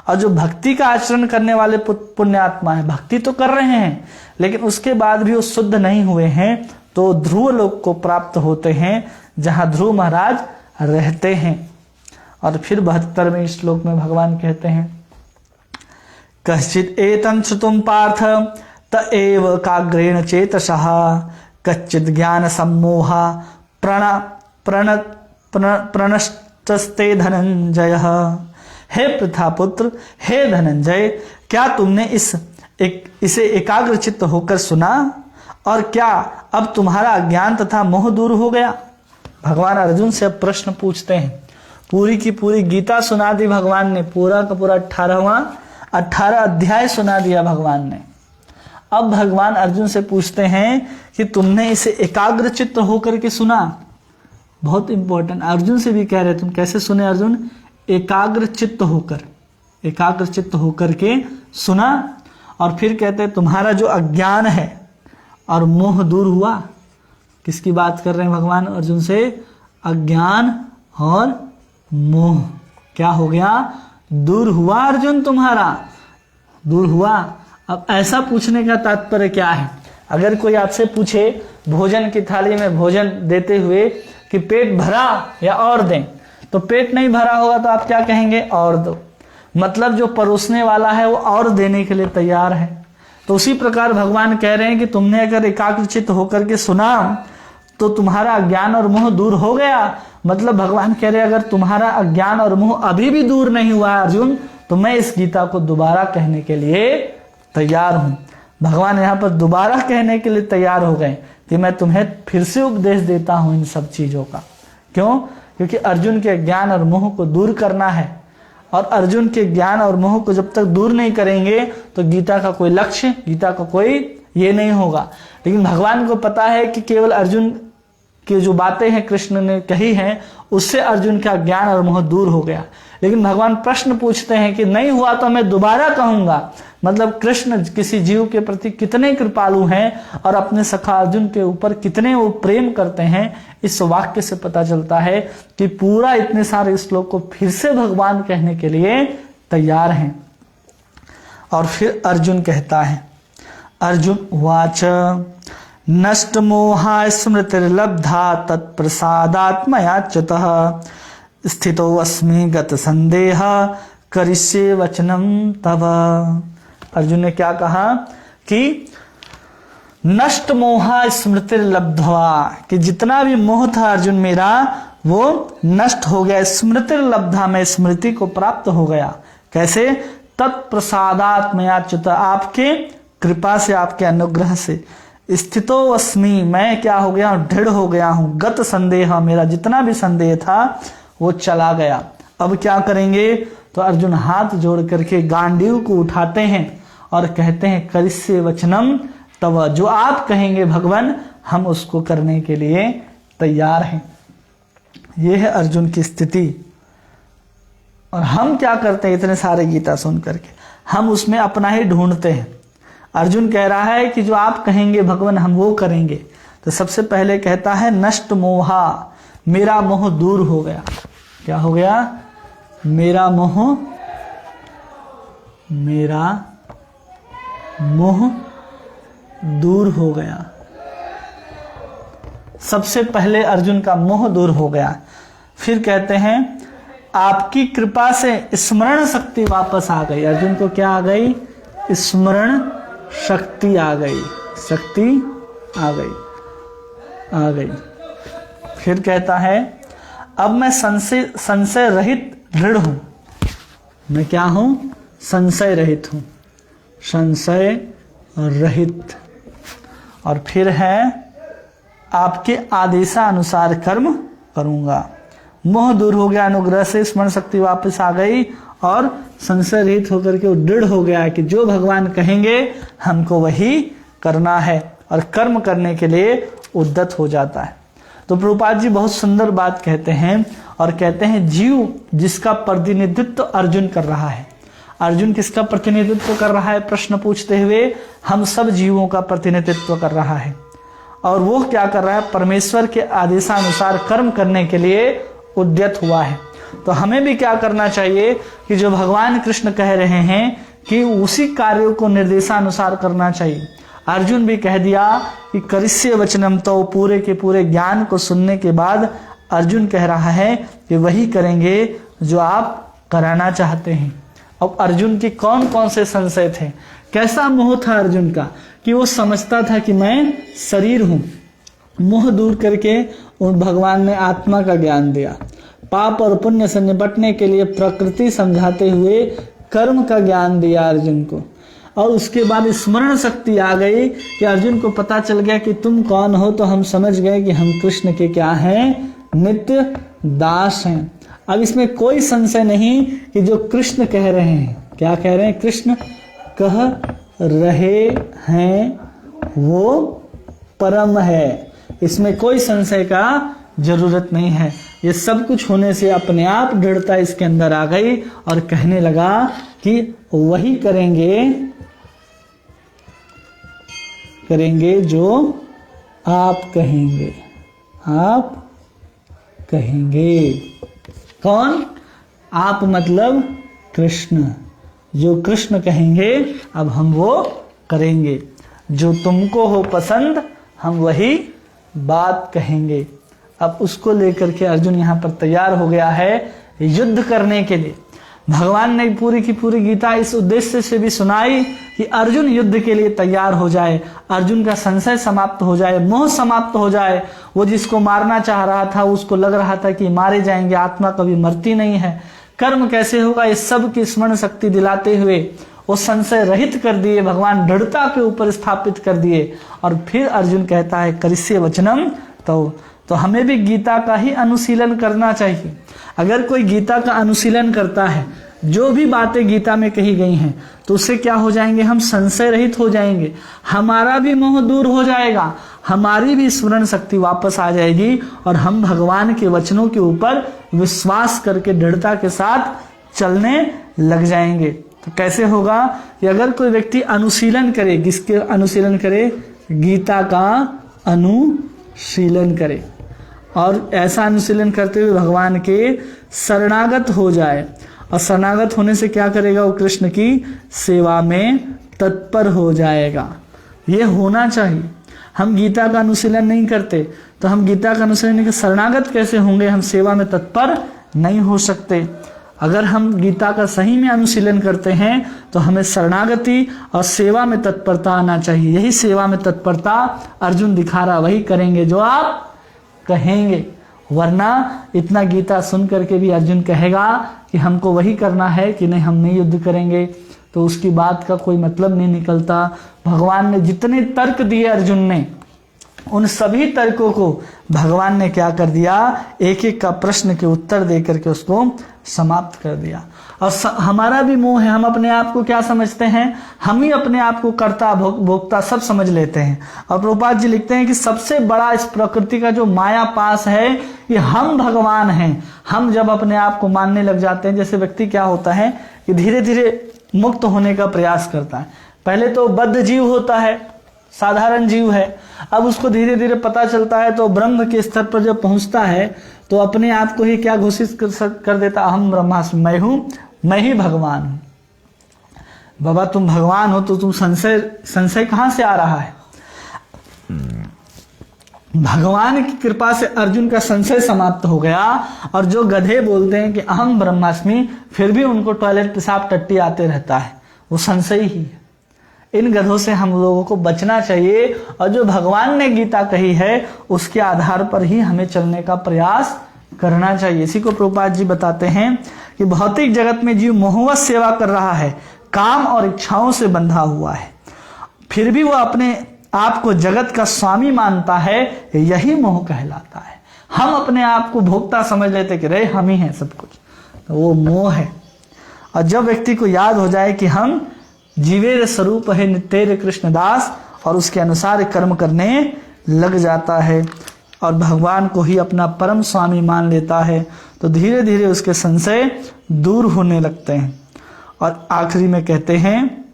और जो भक्ति का आचरण करने वाले पुण्यात्मा है, भक्ति तो कर रहे हैं लेकिन उसके बाद भी वो शुद्ध नहीं हुए हैं, तो ध्रुव लोक को प्राप्त होते हैं जहां ध्रुव महाराज रहते हैं। और फिर 72वें श्लोक में भगवान कहते हैं कश्चित एतं श्रुतुं पार्थ त एव काग्रेण चेतसः कच्चित् ज्ञान सम्मोहा प्रणष्टस्ते धनंजय। हे पृथापुत्र, हे धनंजय, क्या तुमने इसे एकाग्रचित्त होकर सुना और क्या अब तुम्हारा अज्ञान तथा मोह दूर हो गया? भगवान अर्जुन से अब प्रश्न पूछते हैं। पूरी की पूरी गीता सुना दी भगवान ने, पूरा का पूरा 18 अध्याय सुना दिया भगवान ने। अब भगवान अर्जुन से पूछते हैं कि तुमने इसे एकाग्र चित्त होकर के सुना। बहुत इंपॉर्टेंट, अर्जुन से भी कह रहे तुम कैसे सुने अर्जुन? एकाग्र चित्त होकर के सुना। और फिर कहते हैं तुम्हारा जो अज्ञान है और मोह दूर हुआ। किसकी बात कर रहे हैं भगवान अर्जुन से? अज्ञान और मोह क्या हो गया? दूर हुआ अर्जुन, तुम्हारा दूर हुआ। अब ऐसा पूछने का तात्पर्य क्या है? अगर कोई आपसे पूछे भोजन की थाली में भोजन देते हुए कि पेट भरा या और दें, तो पेट नहीं भरा होगा तो आप क्या कहेंगे? और दो। मतलब जो परोसने वाला है वो और देने के लिए तैयार है। तो उसी प्रकार भगवान कह रहे हैं कि तुमने अगर एकाग्रचित्त होकर के सुना तो तुम्हारा अज्ञान और मोह दूर हो गया। मतलब भगवान कह रहे हैं अगर तुम्हारा अज्ञान और मोह अभी भी दूर नहीं हुआ अर्जुन, तो मैं इस गीता को दोबारा कहने के लिए तैयार हूं। भगवान यहाँ पर दोबारा कहने के लिए तैयार हो गए कि मैं तुम्हें फिर से उपदेश देता हूं इन सब चीजों का। क्यों? क्योंकि अर्जुन के ज्ञान और मोह को दूर करना है, और अर्जुन के ज्ञान और मोह को जब तक दूर नहीं करेंगे तो गीता का कोई लक्ष्य, गीता का कोई ये नहीं होगा। लेकिन भगवान को पता है कि केवल अर्जुन की जो बातें हैं कृष्ण ने कही हैं उससे अर्जुन का ज्ञान और मोह दूर हो गया। लेकिन भगवान प्रश्न पूछते हैं कि नहीं हुआ तो मैं दोबारा कहूंगा। मतलब कृष्ण किसी जीव के प्रति कितने कृपालु हैं और अपने सखा अर्जुन के ऊपर कितने वो प्रेम करते हैं, इस वाक्य से पता चलता है कि पूरा इतने सारे श्लोक को फिर से भगवान कहने के लिए तैयार हैं। और फिर अर्जुन कहता है, अर्जुन वाच नष्ट मोहा स्मृतिर्लब्धा तत्प्रसादात्मयाच्युतः स्थितो अस्मि गत संदेह करिष्ये वचनम तव। अर्जुन ने क्या कहा कि नष्ट मोहा स्मृतिर्लब्ध्वा, कि जितना भी मोह था अर्जुन मेरा वो नष्ट हो गया। स्मृतिर्लब्धा, मैं स्मृति को प्राप्त हो गया। कैसे? तत्प्रसादात्मयाच्युत, आपके कृपा से, आपके अनुग्रह से। स्थितो अस्मि, मैं क्या हो गया? दृढ़ हो गया हूं। गत संदेह, मेरा जितना भी संदेह था वो चला गया। अब क्या करेंगे? तो अर्जुन हाथ जोड़ करके गांडीव को उठाते हैं और कहते हैं करिष्ये वचनम तव, जो आप कहेंगे भगवान हम उसको करने के लिए तैयार हैं। यह है अर्जुन की स्थिति। और हम क्या करते हैं? इतने सारे गीता सुन करके हम उसमें अपना ही ढूंढते हैं। अर्जुन कह रहा है कि जो आप कहेंगे भगवान हम वो करेंगे। तो सबसे पहले कहता है नष्ट मोहा, मेरा मोह दूर हो गया। क्या हो गया? मेरा मोह दूर हो गया। सबसे पहले अर्जुन का मोह दूर हो गया। फिर कहते हैं आपकी कृपा से स्मरण शक्ति वापस आ गई। अर्जुन को क्या आ गई? स्मरण शक्ति आ गई, शक्ति आ गई। फिर कहता है अब मैं संशय रहित दृढ़ हूं। मैं क्या हूं? संशय रहित हूं, संशय रहित। और फिर है आपके आदेशानुसार कर्म करूंगा। मोह दूर हो गया अनुग्रह से, स्मरण शक्ति वापस आ गई और संशय रहित होकर के वो दृढ़ हो गया है कि जो भगवान कहेंगे हमको वही करना है, और कर्म करने के लिए उद्यत हो जाता है। तो प्रभुपाद जी बहुत सुंदर बात कहते हैं और कहते हैं जीव जिसका प्रतिनिधित्व अर्जुन कर रहा है। अर्जुन किसका प्रतिनिधित्व कर रहा है? प्रश्न पूछते हुए हम सब जीवों का प्रतिनिधित्व कर रहा है। और वो क्या कर रहा है? परमेश्वर के आदेशानुसार कर्म करने के लिए उद्यत हुआ है। तो हमें भी क्या करना चाहिए कि जो भगवान कृष्ण कह रहे हैं कि उसी कार्यों को निर्देशानुसार करना चाहिए। अर्जुन भी कह दिया कि करिष्ये वचनम, तो पूरे के पूरे ज्ञान को सुनने के बाद अर्जुन कह रहा है कि वही करेंगे जो आप कराना चाहते हैं। अब अर्जुन के कौन कौन से संशय थे? कैसा मोह था अर्जुन का कि वो समझता था कि मैं शरीर हूं। मोह दूर करके उन भगवान ने आत्मा का ज्ञान दिया। पाप और पुण्य से निपटने के लिए प्रकृति समझाते हुए कर्म का ज्ञान दिया अर्जुन को। और उसके बाद स्मरण शक्ति आ गई कि अर्जुन को पता चल गया कि तुम कौन हो। तो हम समझ गए कि हम कृष्ण के क्या हैं? नित्य दास हैं। अब इसमें कोई संशय नहीं कि जो कृष्ण कह रहे हैं, क्या कह रहे हैं, कृष्ण कह रहे हैं वो परम है, इसमें कोई संशय का जरूरत नहीं है। ये सब कुछ होने से अपने आप दृढ़ता इसके अंदर आ गई और कहने लगा कि वही करेंगे जो आप कहेंगे, आप कहेंगे। कौन? आप मतलब कृष्ण। जो कृष्ण कहेंगे अब हम वो करेंगे, जो तुमको हो पसंद हम वही बात कहेंगे। अब उसको लेकर के अर्जुन यहाँ पर तैयार हो गया है युद्ध करने के लिए। भगवान ने पूरी की पूरी गीता इस उद्देश्य से भी सुनाई कि अर्जुन युद्ध के लिए तैयार हो जाए, अर्जुन का संशय समाप्त हो जाए, मोह समाप्त हो जाए। वो जिसको मारना चाह रहा था उसको लग रहा था कि मारे जाएंगे, आत्मा कभी मरती नहीं है, कर्म कैसे होगा, इस सब की स्मरण शक्ति दिलाते हुए वो संशय रहित कर दिए, भगवान दृढ़ता के ऊपर स्थापित कर दिए। और फिर अर्जुन कहता है करिष्ये वचनम तो हमें भी गीता का ही अनुशीलन करना चाहिए। अगर कोई गीता का अनुशीलन करता है, जो भी बातें गीता में कही गई हैं, तो उससे क्या हो जाएंगे, हम संशय रहित हो जाएंगे, हमारा भी मोह दूर हो जाएगा, हमारी भी स्मरण शक्ति वापस आ जाएगी और हम भगवान के वचनों के ऊपर विश्वास करके दृढ़ता के साथ चलने लग जाएंगे। तो कैसे होगा कि अगर कोई व्यक्ति अनुशीलन करे, किसके अनुशीलन करे, गीता का अनुशीलन करे और ऐसा अनुशीलन करते हुए भगवान के शरणागत हो जाए, और शरणागत होने से क्या करेगा, वो कृष्ण की सेवा में तत्पर हो जाएगा। ये होना चाहिए। हम गीता का अनुशीलन नहीं करते तो हम गीता का अनुशीलन नहीं करते, शरणागत कैसे होंगे, हम सेवा में तत्पर नहीं हो सकते। अगर हम गीता का सही में अनुशीलन करते हैं तो हमें शरणागति और सेवा में तत्परता आना चाहिए। यही सेवा में तत्परता अर्जुन दिखा रहा, वही करेंगे जो आप कहेंगे। वरना इतना गीता सुन करके भी अर्जुन कहेगा कि हमको वही करना है कि नहीं, हम नहीं युद्ध करेंगे, तो उसकी बात का कोई मतलब नहीं निकलता। भगवान ने जितने तर्क दिए अर्जुन ने, उन सभी तर्कों को भगवान ने क्या कर दिया, एक एक का प्रश्न के उत्तर दे करके उसको समाप्त कर दिया। और हमारा भी मोह है, हम अपने आप को क्या समझते हैं, हम ही अपने आप को कर्ता भोक्ता सब समझ लेते हैं। और प्रभुपाद जी लिखते हैं कि सबसे बड़ा इस प्रकृति का जो माया पास है कि हम भगवान हैं। हम जब अपने आप को मानने लग जाते हैं, जैसे व्यक्ति क्या होता है कि धीरे धीरे मुक्त होने का प्रयास करता है। पहले तो बद्ध जीव होता है, साधारण जीव है, अब उसको धीरे धीरे पता चलता है, तो ब्रह्म के स्तर पर जब पहुंचता है तो अपने आप को ही क्या घोषित कर देता, अहम ब्रह्मास्मि, मैं हूं, मैं ही भगवान हूं। बाबा तुम भगवान हो तो तुम संशय कहां से आ रहा है। भगवान की कृपा से अर्जुन का संशय समाप्त हो गया। और जो गधे बोलते हैं कि अहम ब्रह्मास्मि, फिर भी उनको टॉयलेट पेशाब टट्टी आते रहता है, वो संशय ही है। इन गधों से हम लोगों को बचना चाहिए और जो भगवान ने गीता कही है उसके आधार पर ही हमें चलने का प्रयास करना चाहिए। इसी को प्रभुपाद जी बताते हैं कि भौतिक जगत में जीव मोहवश सेवा कर रहा है, काम और इच्छाओं से बंधा हुआ है, फिर भी वो अपने आप को जगत का स्वामी मानता है, यही मोह कहलाता है। हम अपने आप को भोक्ता समझ लेते कि रे हम ही हैं सब कुछ, तो वो मोह है। और जब व्यक्ति को याद हो जाए कि हम जीवेर स्वरूप है नित्य कृष्णदास, और उसके अनुसार कर्म करने लग जाता है और भगवान को ही अपना परम स्वामी मान लेता है, तो धीरे धीरे उसके संशय दूर होने लगते हैं। और आखिरी में कहते हैं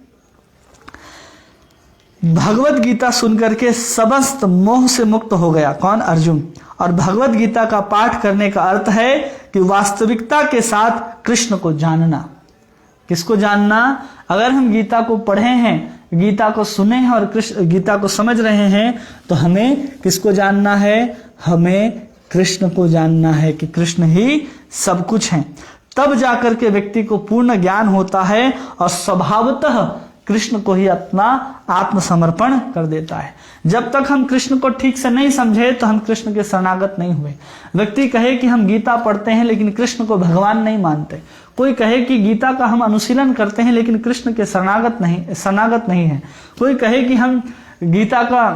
भगवत गीता सुनकर के समस्त मोह से मुक्त हो गया। कौन? अर्जुन। और भगवत गीता का पाठ करने का अर्थ है कि वास्तविकता के साथ कृष्ण को जानना। किसको जानना? अगर हम गीता को पढ़े हैं, गीता को सुने हैं और कृष्ण गीता को समझ रहे हैं, तो हमें किसको जानना है? हमें कृष्ण को जानना है कि कृष्ण ही सब कुछ है। तब जाकर के व्यक्ति को पूर्ण ज्ञान होता है और स्वभावतः कृष्ण को ही अपना आत्मसमर्पण कर देता है। जब तक हम कृष्ण को ठीक से नहीं समझे तो हम कृष्ण के शरणागत नहीं हुए। व्यक्ति कहे कि हम गीता पढ़ते हैं लेकिन कृष्ण को भगवान नहीं मानते, कोई कहे कि गीता का हम अनुशीलन करते हैं लेकिन कृष्ण के शरणागत नहीं है, कोई कहे कि हम गीता का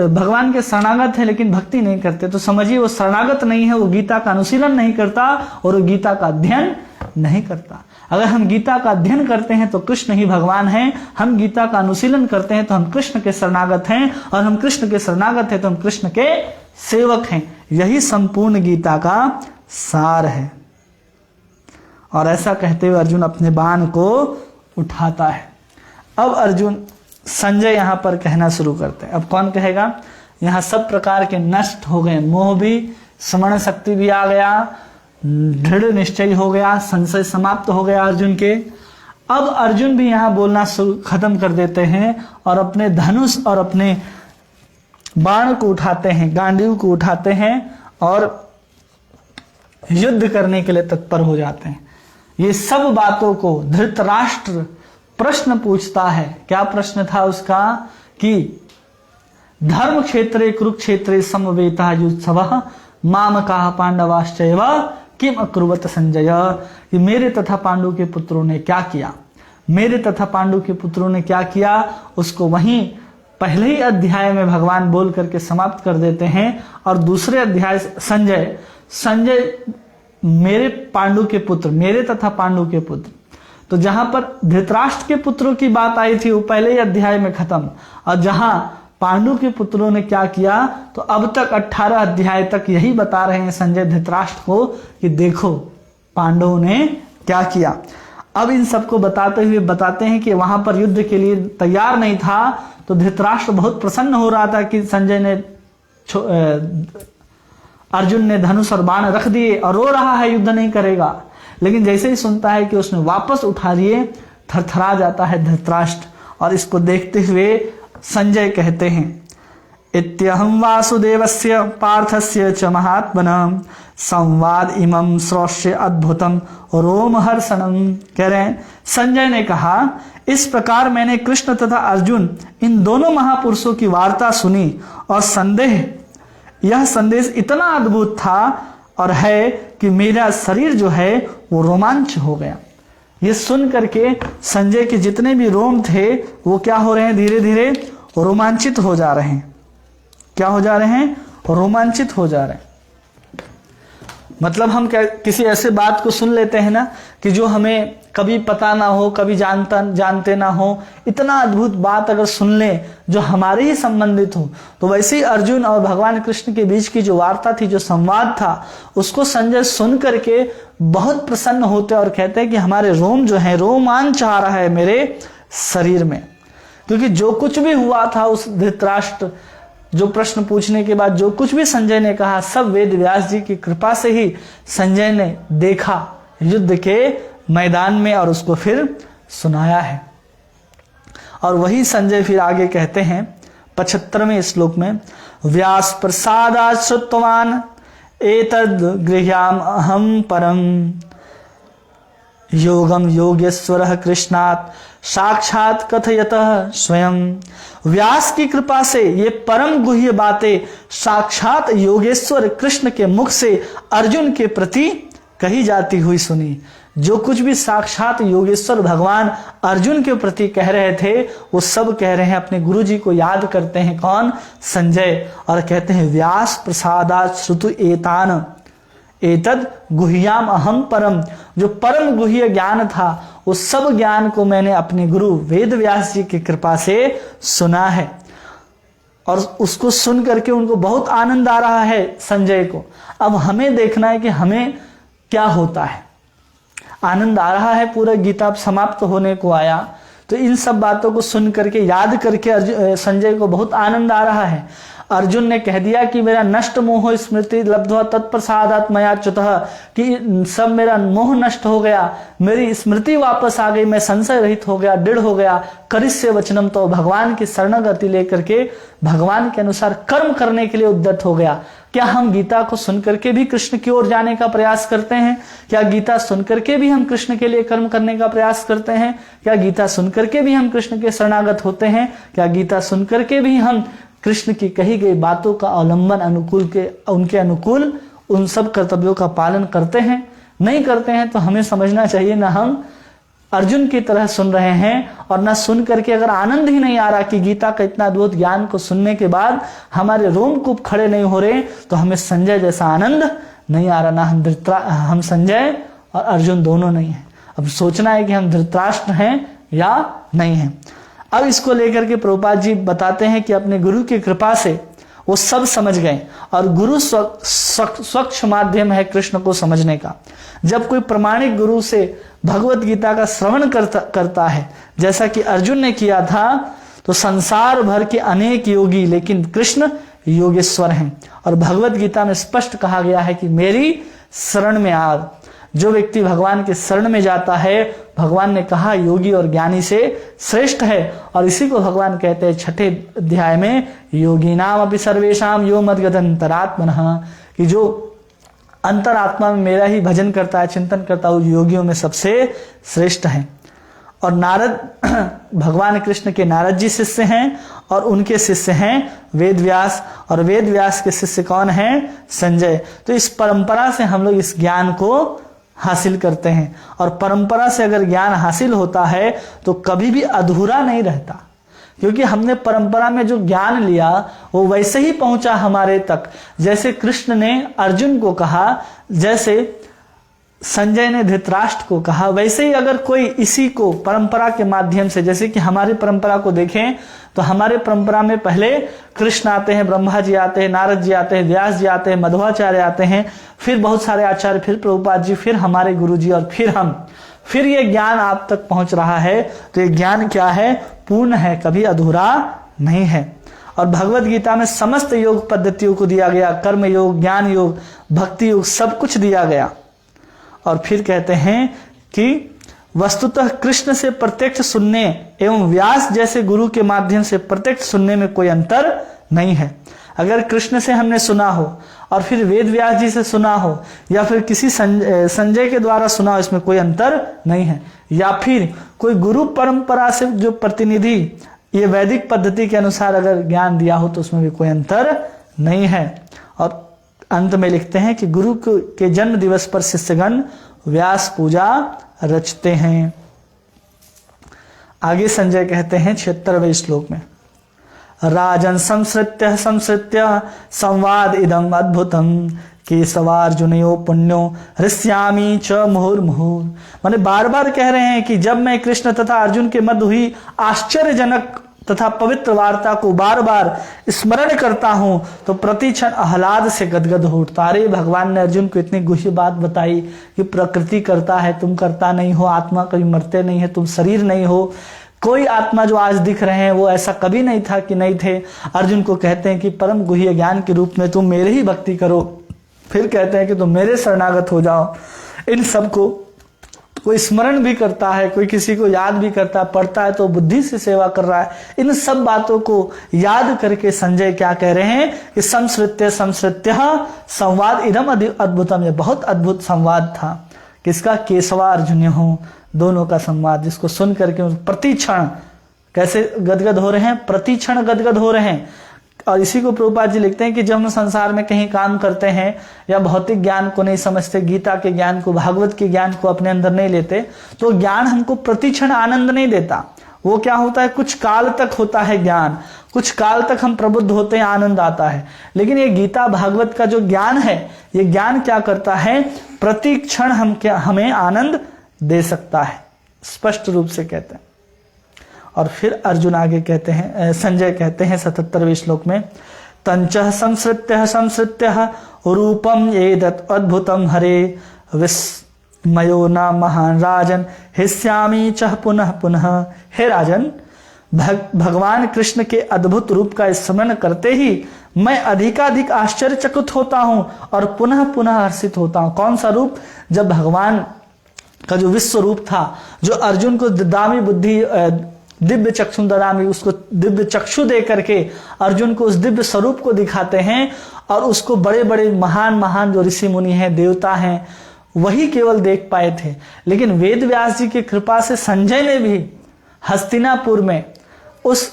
भगवान के शरणागत है लेकिन भक्ति नहीं करते, तो समझिए वो शरणागत नहीं है, वो गीता का अनुशीलन नहीं करता और वो गीता का अध्ययन नहीं करता। अगर हम गीता का अध्ययन करते हैं तो कृष्ण ही भगवान हैं, हम गीता का अनुशीलन करते हैं तो हम कृष्ण के शरणागत हैं, और हम कृष्ण के शरणागत हैं तो हम कृष्ण के सेवक हैं। यही संपूर्ण गीता का सार है। और ऐसा कहते हुए अर्जुन अपने बाण को उठाता है। अब अर्जुन संजय यहां पर कहना शुरू करते हैं। अब कौन कहेगा? यहां सब प्रकार के नष्ट हो गए, मोह भी, स्मरण शक्ति भी आ गया, दृढ़ निश्चय हो गया, संशय समाप्त हो गया अर्जुन के। अब अर्जुन भी यहां बोलना खत्म कर देते हैं और अपने धनुष और अपने बाण को उठाते हैं, गांडीव को उठाते हैं और युद्ध करने के लिए तत्पर हो जाते हैं। ये सब बातों को धृतराष्ट्र प्रश्न पूछता है। क्या प्रश्न था उसका? कि धर्म क्षेत्रे कुरुक्षेत्रे समवेता युत्सवः मामकाः पांडवाश्चैव किम अकुर्वत संजय। कि मेरे तथा पांडु के पुत्रों ने क्या किया, मेरे तथा पांडु के पुत्रों ने क्या किया, उसको वहीं पहले ही अध्याय में भगवान बोल करके समाप्त कर देते हैं। और दूसरे अध्याय संजय मेरे पांडु के पुत्र, मेरे तथा पांडु के पुत्र, तो जहां पर धृतराष्ट्र के पुत्रों की बात आई थी वो पहले ही अध्याय में खत्म, और जहां पांडु के पुत्रों ने क्या किया तो अब तक 18 अध्याय तक यही बता रहे हैं संजय धृतराष्ट्र को कि देखो पांडवों ने क्या किया। अब इन सबको बताते हुए बताते हैं कि वहां पर युद्ध के लिए तैयार नहीं था, तो धृतराष्ट्र बहुत प्रसन्न हो रहा था कि संजय ने अर्जुन ने धनुष और बाण रख दिए और रो रहा है युद्ध नहीं करेगा। लेकिन जैसे ही सुनता है कि उसने वापस उठा लिए, थरथरा जाता है धृतराष्ट्र। और इसको देखते हुए संजय कहते हैं, इत्यहं वासुदेवस्य पार्थस्य च महात्मनः संवाद इमं श्रोष्य अद्भुतम रोमहर्षणम। कह रहे हैं संजय ने कहा, इस प्रकार मैंने कृष्ण तथा अर्जुन इन दोनों महापुरुषों की वार्ता सुनी और यह संदेश इतना अद्भुत था और है कि मेरा शरीर जो है वो रोमांच हो गया। ये सुन करके संजय के जितने भी रोम थे वो क्या हो रहे हैं, धीरे धीरे रोमांचित हो जा रहे हैं। क्या हो जा रहे हैं? रोमांचित हो जा रहे हैं। मतलब हम किसी ऐसे बात को सुन लेते हैं ना कि जो हमें कभी पता ना हो, कभी जानते ना हो, इतना अद्भुत बात अगर सुन ले जो हमारे ही संबंधित हो, तो वैसे ही अर्जुन और भगवान कृष्ण के बीच की जो वार्ता थी, जो संवाद था, उसको संजय सुन करके बहुत प्रसन्न होते और कहते हैं कि हमारे रोम जो है, रोमांच आ रहा है मेरे शरीर में। क्योंकि जो कुछ भी हुआ था उस धृतराष्ट्र जो प्रश्न पूछने के बाद जो कुछ भी संजय ने कहा, सब वेद व्यास जी की कृपा से ही संजय ने देखा युद्ध के मैदान में और उसको फिर सुनाया है। और वही संजय फिर आगे कहते हैं 75वें श्लोक में, व्यास प्रसादात् श्रुतवान् एतद् गृह्याम अहम परम योगम योगेश्वरः कृष्णात् साक्षात कथयतः स्वयं। व्यास की कृपा से ये परम गुह्य बातें साक्षात योगेश्वर कृष्ण के मुख से अर्जुन के प्रति कही जाती हुई सुनी। जो कुछ भी साक्षात योगेश्वर भगवान अर्जुन के प्रति कह रहे थे वो सब कह रहे हैं, अपने गुरु जी को याद करते हैं। कौन? संजय। और कहते हैं व्यास प्रसादात् श्रुतु एतान एतद गुह्याम अहम परम। जो परम गुह्य ज्ञान था उस सब ज्ञान को मैंने अपने गुरु वेद व्यास जी की कृपा से सुना है। और उसको सुन करके उनको बहुत आनंद आ रहा है संजय को। अब हमें देखना है कि हमें क्या होता है। आनंद आ रहा है, पूरा गीता समाप्त होने को आया, तो इन सब बातों को सुन करके याद करके संजय को बहुत आनंद आ रहा है। अर्जुन ने कह दिया कि मेरा नष्ट मोह स्मृति लब्ध्वा तत्प्रसादात् मया च्युतः, कि सब मेरा मोह नष्ट हो गया, मेरी स्मृति वापस आ गई, मैं संशय रहित हो गया, दृढ़ हो गया। करिष्ये वचनम, तो भगवान की शरणागति लेकर के भगवान के अनुसार कर्म करने के लिए उद्यत हो गया। क्या हम गीता को सुन करके भी कृष्ण की ओर जाने का प्रयास करते हैं? क्या गीता सुन करके भी हम कृष्ण के लिए कर्म करने का प्रयास करते हैं? क्या गीता सुन करके भी हम कृष्ण के शरणागत होते हैं? क्या गीता सुन करके भी हम कृष्ण की कही गई बातों का अवलंबन उनके अनुकूल उन सब कर्तव्यों का पालन करते हैं? नहीं करते हैं तो हमें समझना चाहिए ना हम अर्जुन की तरह सुन रहे हैं और ना सुन करके अगर आनंद ही नहीं आ रहा कि गीता का इतना अद्भुत ज्ञान को सुनने के बाद हमारे रोमकूप खड़े नहीं हो रहे, तो हमें संजय जैसा आनंद नहीं आ रहा। ना हम संजय और अर्जुन दोनों नहीं हैं। अब सोचना है कि हम धृतराष्ट्र हैं या नहीं हैं। अब इसको लेकर के प्रभुपाद जी बताते हैं कि अपने गुरु की कृपा से वो सब समझ गए और गुरु स्वच्छ माध्यम है कृष्ण को समझने का। जब कोई प्रमाणिक गुरु से भगवत गीता का श्रवण करता है, जैसा कि अर्जुन ने किया था, तो संसार भर के अनेक योगी लेकिन कृष्ण योगेश्वर हैं। और भगवत गीता में स्पष्ट कहा गया है कि मेरी शरण में आ। जो व्यक्ति भगवान के शरण में जाता है, भगवान ने कहा योगी और ज्ञानी से श्रेष्ठ है। और इसी को भगवान कहते हैं 6ठे अध्याय में, योगी नाम अपि सर्वेशाम यो मद्गत अंतरात्मनः, कि जो अंतरात्मा में मेरा ही भजन करता है, चिंतन करता है, योगियों में सबसे श्रेष्ठ है। और नारद भगवान कृष्ण के नारद जी शिष्य हैं और उनके शिष्य हैं वेद व्यास, और वेद व्यास के शिष्य कौन हैं? संजय। तो इस परंपरा से हम लोग इस ज्ञान को हासिल करते हैं। और परंपरा से अगर ज्ञान हासिल होता है तो कभी भी अधूरा नहीं रहता, क्योंकि हमने परंपरा में जो ज्ञान लिया वो वैसे ही पहुंचा हमारे तक। जैसे कृष्ण ने अर्जुन को कहा, जैसे संजय ने धृतराष्ट्र को कहा, वैसे ही अगर कोई इसी को परंपरा के माध्यम से, जैसे कि हमारी परंपरा को देखें तो हमारे परंपरा में पहले कृष्ण आते हैं, ब्रह्मा जी आते हैं, नारद जी आते हैं, व्यास जी आते हैं, मध्वाचार्य आते हैं, फिर बहुत सारे आचार्य, फिर प्रभुपाद जी, फिर हमारे गुरु जी और फिर हम, फिर ये ज्ञान आप तक पहुंच रहा है। तो ये ज्ञान क्या है? पूर्ण है, कभी अधूरा नहीं है। और भगवत गीता में समस्त योग पद्धतियों को दिया गया, कर्म योग, ज्ञान योग, भक्ति योग, सब कुछ दिया गया। और फिर कहते हैं कि वस्तुतः कृष्ण से प्रत्यक्ष सुनने एवं व्यास जैसे गुरु के माध्यम से प्रत्यक्ष सुनने में कोई अंतर नहीं है। अगर कृष्ण से हमने सुना हो और फिर वेद व्यास जी से सुना हो या फिर किसी संजय के द्वारा सुना हो, इसमें कोई अंतर नहीं है। या फिर कोई गुरु परंपरा से जो प्रतिनिधि ये वैदिक पद्धति के अनुसार अगर ज्ञान दिया हो तो उसमें भी कोई अंतर नहीं है। और अंत में लिखते हैं कि गुरु के जन्म दिवस पर शिष्यगण व्यास पूजा रचते हैं। आगे संजय कहते हैं 76वें श्लोक में, राजन संसृत्य संवाद इदम अद्भुतम केशवार्जुनयो पुण्यो हृष्यामि च मुहुर्मुहुर्। माने बार बार कह रहे हैं कि जब मैं कृष्ण तथा अर्जुन के मध्य हुई आश्चर्यजनक तथा पवित्र वार्ता को बार बार स्मरण करता हूं तो प्रति क्षण आह्लाद से गदगद हो उठता। अरे भगवान ने अर्जुन को इतनी गुह्य बात बताई कि प्रकृति करता है, तुम करता नहीं हो, आत्मा कभी मरते नहीं है, तुम शरीर नहीं हो, कोई आत्मा जो आज दिख रहे हैं वो ऐसा कभी नहीं था कि नहीं थे। अर्जुन को कहते हैं कि परम गुह्य ज्ञान के रूप में तुम मेरे ही भक्ति करो, फिर कहते हैं कि तुम मेरे शरणागत हो जाओ। इन सबको कोई स्मरण भी करता है, कोई किसी को याद भी करता है, पढ़ता है तो बुद्धि से सेवा कर रहा है। इन सब बातों को याद करके संजय क्या कह रहे हैं कि संस्कृत्य संवाद इदम अद्भुतम, ये बहुत अद्भुत संवाद था। किसका? केशवा अर्जुन हो, दोनों का संवाद, जिसको सुन करके प्रति क्षण कैसे गदगद हो रहे हैं, प्रति क्षण गदगद हो रहे हैं। और इसी को प्रभुपाद जी लिखते हैं कि जब हम संसार में कहीं काम करते हैं या भौतिक ज्ञान को नहीं समझते, गीता के ज्ञान को, भागवत के ज्ञान को अपने अंदर नहीं लेते, तो ज्ञान हमको प्रति क्षण आनंद नहीं देता। वो क्या होता है, कुछ काल तक होता है ज्ञान, कुछ काल तक हम प्रबुद्ध होते हैं, आनंद आता है। लेकिन ये गीता भागवत का जो ज्ञान है, ये ज्ञान क्या करता है, प्रति क्षण हमें आनंद दे सकता है, स्पष्ट रूप से कहते हैं। और फिर अर्जुन आगे कहते हैं, संजय कहते हैं 77वें श्लोक में, तंचः संसृत्य रूपम एतत् अद्भुतम हरे विस्मयो न महान राजन हिस्यामि च पुनः पुनः। हे राजन, भगवान कृष्ण के अद्भुत रूप का स्मरण करते ही मैं अधिकाधिक आश्चर्यचकित होता हूं और पुनः पुनः हर्षित होता हूं। कौन सा रूप? जब भगवान का जो विश्व रूप था, जो अर्जुन को दामी बुद्धि दिव्य चक्षु ददामि, उसको दिव्य चक्षु दे करके अर्जुन को उस दिव्य स्वरूप को दिखाते हैं, और उसको बड़े बड़े महान महान जो ऋषि मुनि हैं, देवता हैं, वही केवल देख पाए थे। लेकिन वेद व्यास जी की कृपा से संजय ने भी हस्तिनापुर में उस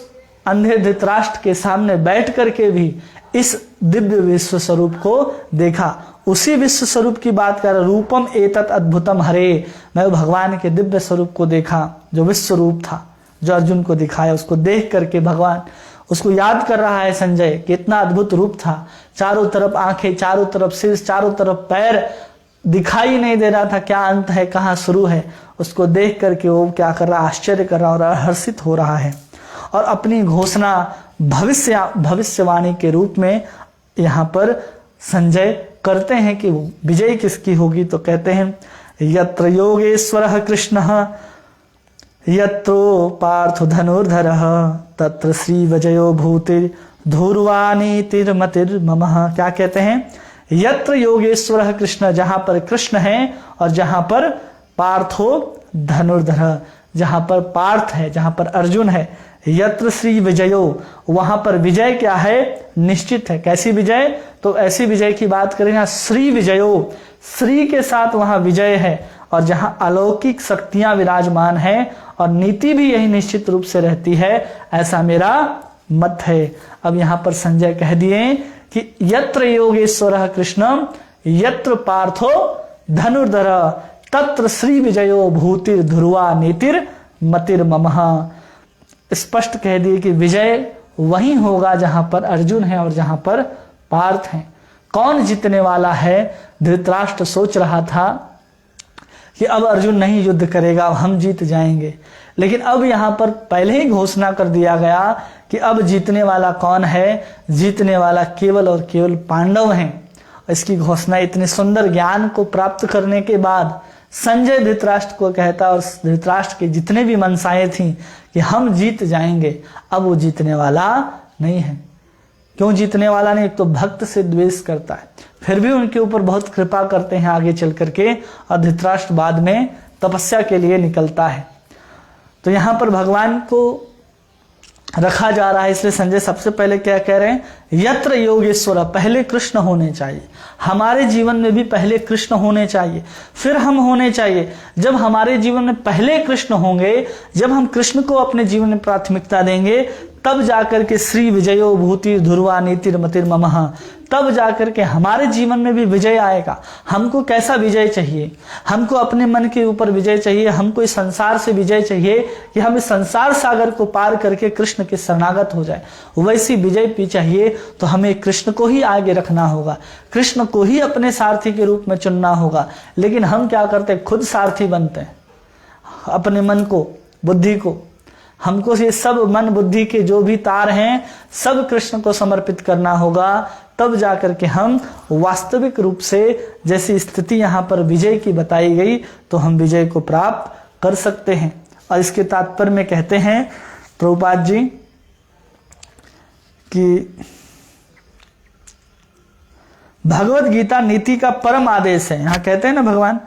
अंधे धृतराष्ट्र के सामने बैठ करके भी इस दिव्य विश्व स्वरूप को देखा। उसी विश्व स्वरूप की बात कर, रूपम एतत् अद्भुतम हरे, मैं भगवान के दिव्य स्वरूप को देखा, जो विश्व रूप था, जो अर्जुन को दिखाया, उसको देख करके भगवान उसको याद कर रहा है संजय कि इतना अद्भुत रूप था, चारों तरफ आंखें, चारों तरफ सिर, चारों तरफ पैर, दिखाई नहीं दे रहा था क्या अंत है कहाँ शुरू है। उसको देख करके वो क्या कर रहा, आश्चर्य कर रहा और हर्षित हो रहा है और अपनी घोषणा भविष्यवाणी के रूप में यहाँ पर संजय करते हैं कि विजय किसकी होगी। तो कहते हैं यत्र योगेश्वरः कृष्णः यत्रो पार्थो धनुर्धरः तत्र श्री विजयो भूतिर धूर्वानीतिर्मतिर्ममः। क्या कहते हैं, यत्र योगेश्वरः कृष्ण, जहां पर कृष्ण है और जहां पर पार्थो धनुर्धर, जहां पर पार्थ है, जहां पर अर्जुन है, यत्र श्री विजयो, वहां पर विजय क्या है, निश्चित है। कैसी विजय, तो ऐसी विजय की बात करें, श्री विजयो, श्री के साथ वहां विजय है और जहां अलौकिक शक्तियां विराजमान है और नीति भी यही निश्चित रूप से रहती है, ऐसा मेरा मत है। अब यहां पर संजय कह दिए कि यत्र योगेश्वरः कृष्णम यत्र पार्थो धनुर्धर तत्र श्री विजयो भूतिर ध्रुवा नीतिर मतिर्ममः। स्पष्ट कह दिए कि विजय वही होगा जहां पर अर्जुन है और जहां पर पार्थ है। कौन जीतने वाला है, धृतराष्ट्र सोच रहा था कि अब अर्जुन नहीं युद्ध करेगा, अब हम जीत जाएंगे, लेकिन अब यहां पर पहले ही घोषणा कर दिया गया कि अब जीतने वाला कौन है, जीतने वाला केवल और केवल पांडव हैं। इसकी घोषणा इतने सुंदर ज्ञान को प्राप्त करने के बाद संजय धृतराष्ट्र को कहता, और धृतराष्ट्र के जितने भी मनसाएं थी कि हम जीत जाएंगे, अब वो जीतने वाला नहीं है। क्यों जीतने वाला नहीं, एक तो भक्त से द्वेष करता है, फिर भी उनके ऊपर बहुत कृपा करते हैं आगे चल करके, और धृतराष्ट्र बाद में तपस्या के लिए निकलता है। तो यहां पर भगवान को रखा जा रहा है, इसलिए संजय सबसे पहले क्या कह रहे हैं, यत्र योगेश्वर, पहले कृष्ण होने चाहिए। हमारे जीवन में भी पहले कृष्ण होने चाहिए, फिर हम होने चाहिए। जब हमारे जीवन में पहले कृष्ण होंगे, जब हम कृष्ण को अपने जीवन में प्राथमिकता देंगे, तब जाकर के श्री विजयो भूति ध्रुवा नीतिर्मतिर्ममः, तब जाकर के हमारे जीवन में भी विजय आएगा। हमको कैसा विजय चाहिए, हमको अपने मन के ऊपर विजय चाहिए, हमको इस संसार से विजय चाहिए कि हम इस संसार सागर को पार करके कृष्ण के शरणागत हो जाए। वैसी विजय भी चाहिए तो हमें कृष्ण को ही आगे रखना होगा, कृष्ण को ही अपने सारथी के रूप में चुनना होगा। लेकिन हम क्या करते हैं, खुद सारथी बनते हैं अपने मन को, बुद्धि को। हमको ये सब मन बुद्धि के जो भी तार हैं सब कृष्ण को समर्पित करना होगा, तब जाकर के हम वास्तविक रूप से जैसी स्थिति यहाँ पर विजय की बताई गई तो हम विजय को प्राप्त कर सकते हैं। और इसके तात्पर्य में कहते हैं प्रभुपाद जी कि भगवत गीता नीति का परम आदेश है। यहाँ कहते हैं ना भगवान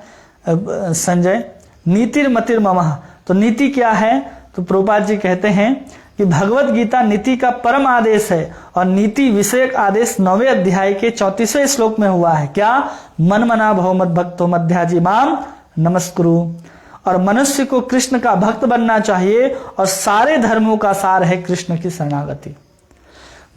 संजय नीतिर्मतिर्ममः, तो नीति क्या है, तो प्रभुपाद जी कहते हैं कि भगवत गीता नीति का परम आदेश है और नीति विषयक आदेश 9वें अध्याय के 34वें श्लोक में हुआ है। क्या, मन मना भव मद भक्तो मध्याजी माम नमस्कुरु। और मनुष्य को कृष्ण का भक्त बनना चाहिए और सारे धर्मों का सार है कृष्ण की शरणागति।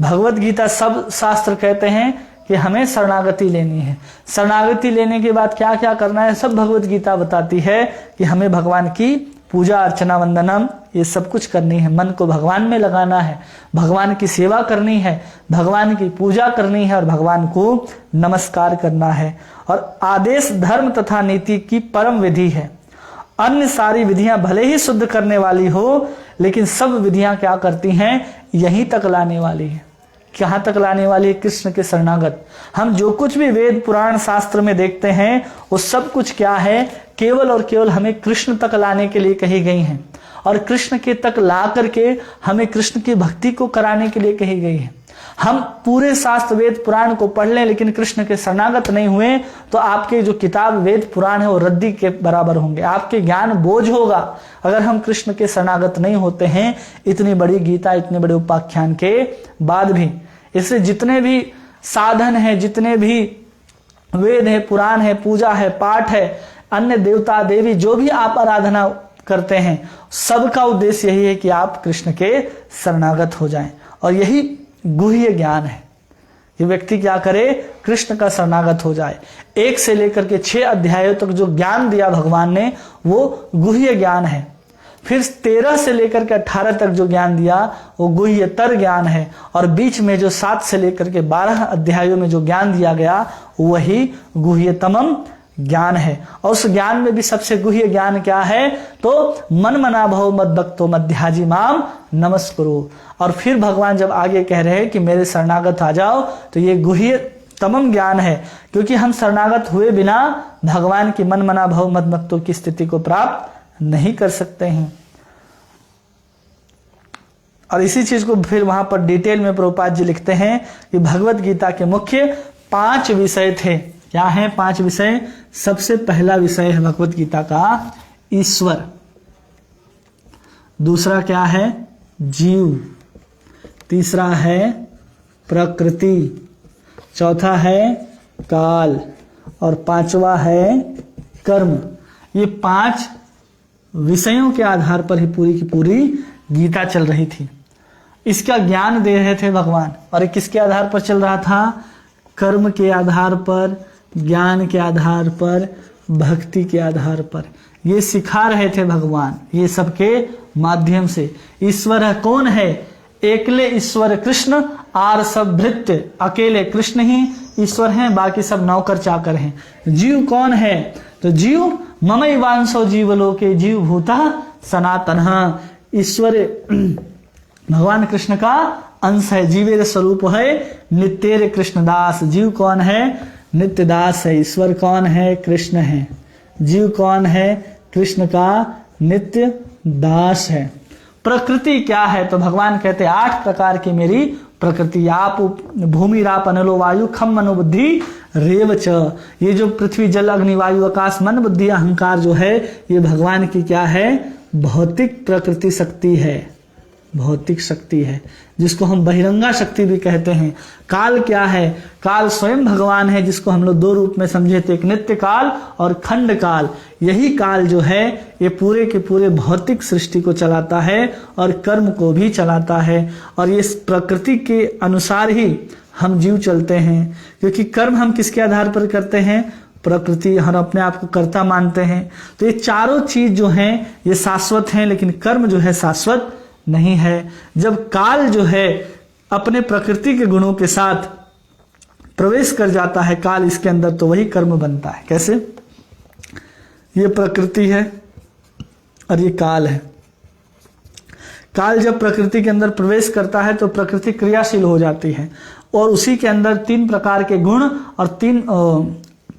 भगवत गीता सब शास्त्र कहते हैं कि हमें शरणागति लेनी है। शरणागति लेने के बाद क्या क्या करना है सब भगवत गीता बताती है कि हमें भगवान की पूजा अर्चना वंदनम ये सब कुछ करनी है, मन को भगवान में लगाना है, भगवान की सेवा करनी है, भगवान की पूजा करनी है और भगवान को नमस्कार करना है। और आदेश धर्म तथा नीति की परम विधि है। अन्य सारी विधियां भले ही शुद्ध करने वाली हो, लेकिन सब विधियां क्या करती हैं, यहीं तक लाने वाली है। कहां तक लाने वाली है, कृष्ण के शरणागत। हम जो कुछ भी वेद पुराण शास्त्र में देखते हैं वो सब कुछ क्या है, केवल और केवल हमें कृष्ण तक लाने के लिए कही गई हैं और कृष्ण के तक ला करके हमें कृष्ण की भक्ति को कराने के लिए कही गई है। हम पूरे शास्त्र वेद पुराण को पढ़ लें लेकिन कृष्ण के शरणागत नहीं हुए तो आपके जो किताब वेद पुराण है वो रद्दी के बराबर होंगे, आपके ज्ञान बोझ होगा अगर हम कृष्ण के शरणागत नहीं होते हैं इतनी बड़ी गीता इतने बड़े उपाख्यान के बाद भी। इससे जितने भी साधन है, जितने भी वेद है, पुराण है, पूजा है, पाठ है, अन्य देवता देवी जो भी आप आराधना करते हैं सबका उद्देश्य यही है कि आप कृष्ण के शरणागत हो जाएं। और यही गुह्य ज्ञान है ये व्यक्ति क्या करे, कृष्ण का शरणागत हो जाए। 1 से लेकर के 6 अध्यायों तक जो ज्ञान दिया भगवान ने वो गुह्य ज्ञान है। फिर 13 से लेकर के 18 तक जो ज्ञान दिया वो गुह्यतर ज्ञान है। और बीच में जो 7 से लेकर के 12 अध्यायों में जो ज्ञान दिया गया वही गुह्यतमम ज्ञान है। और उस ज्ञान में भी सबसे गुह्य ज्ञान क्या है, तो मन मना भव मद भक्तो मध्याजी माम नमस्कुरु। और फिर भगवान जब आगे कह रहे हैं कि मेरे शरणागत आ जाओ, तो ये गुह्य तमम ज्ञान है, क्योंकि हम शरणागत हुए बिना भगवान की मन मना भव मद भक्तों की स्थिति को प्राप्त नहीं कर सकते हैं। और इसी चीज को फिर वहां पर डिटेल में प्रभुपाद जी लिखते हैं कि भगवत गीता के मुख्य 5 विषय थे। क्या है 5 विषय? सबसे पहला विषय है भगवत गीता का ईश्वर, दूसरा क्या है जीव, तीसरा है प्रकृति, चौथा है काल और 5वां है कर्म। ये 5 विषयों के आधार पर ही पूरी की पूरी गीता चल रही थी। इसका ज्ञान दे रहे थे भगवान। और ये किसके आधार पर चल रहा था? कर्म के आधार पर, ज्ञान के आधार पर, भक्ति के आधार पर। ये सिखा रहे थे भगवान, ये सबके माध्यम से। ईश्वर कौन है? एकले ईश्वर कृष्ण आर सब भृत्य। अकेले कृष्ण ही ईश्वर हैं, बाकी सब नौकर चाकर हैं। जीव कौन है? तो जीव ममई वांसो जीवलोके जीव भूता सनातन। ईश्वर भगवान कृष्ण का अंश है, जीवेर स्वरूप है नित्येर कृष्णदास। जीव कौन है? नित्य दास है। ईश्वर कौन है? कृष्ण है। जीव कौन है? कृष्ण का नित्य दास है। प्रकृति क्या है? तो भगवान कहते 8 प्रकार की मेरी प्रकृति। आप भूमि राप अनलो वायु खम मनोबुद्धि रेव च। ये जो पृथ्वी जल अग्नि वायु आकाश मन बुद्धि अहंकार जो है, ये भगवान की क्या है? भौतिक प्रकृति शक्ति है, भौतिक शक्ति है, जिसको हम बहिरंगा शक्ति भी कहते हैं। काल क्या है? काल स्वयं भगवान है, जिसको हम लोग 2 रूप में समझे थे, एक नित्य काल और खंड काल। यही काल जो है ये पूरे के पूरे भौतिक सृष्टि को चलाता है और कर्म को भी चलाता है। और ये प्रकृति के अनुसार ही हम जीव चलते हैं, क्योंकि कर्म हम किसके आधार पर करते हैं? प्रकृति। हम अपने आप को कर्ता मानते हैं। तो ये चारों चीज जो हैं ये शाश्वत हैं, लेकिन कर्म जो है शाश्वत नहीं है। जब काल जो है अपने प्रकृति के गुणों के साथ प्रवेश कर जाता है काल इसके अंदर, तो वही कर्म बनता है। कैसे? ये प्रकृति है और ये काल है। काल जब प्रकृति के अंदर प्रवेश करता है तो प्रकृति क्रियाशील हो जाती है और उसी के अंदर 3 प्रकार के गुण और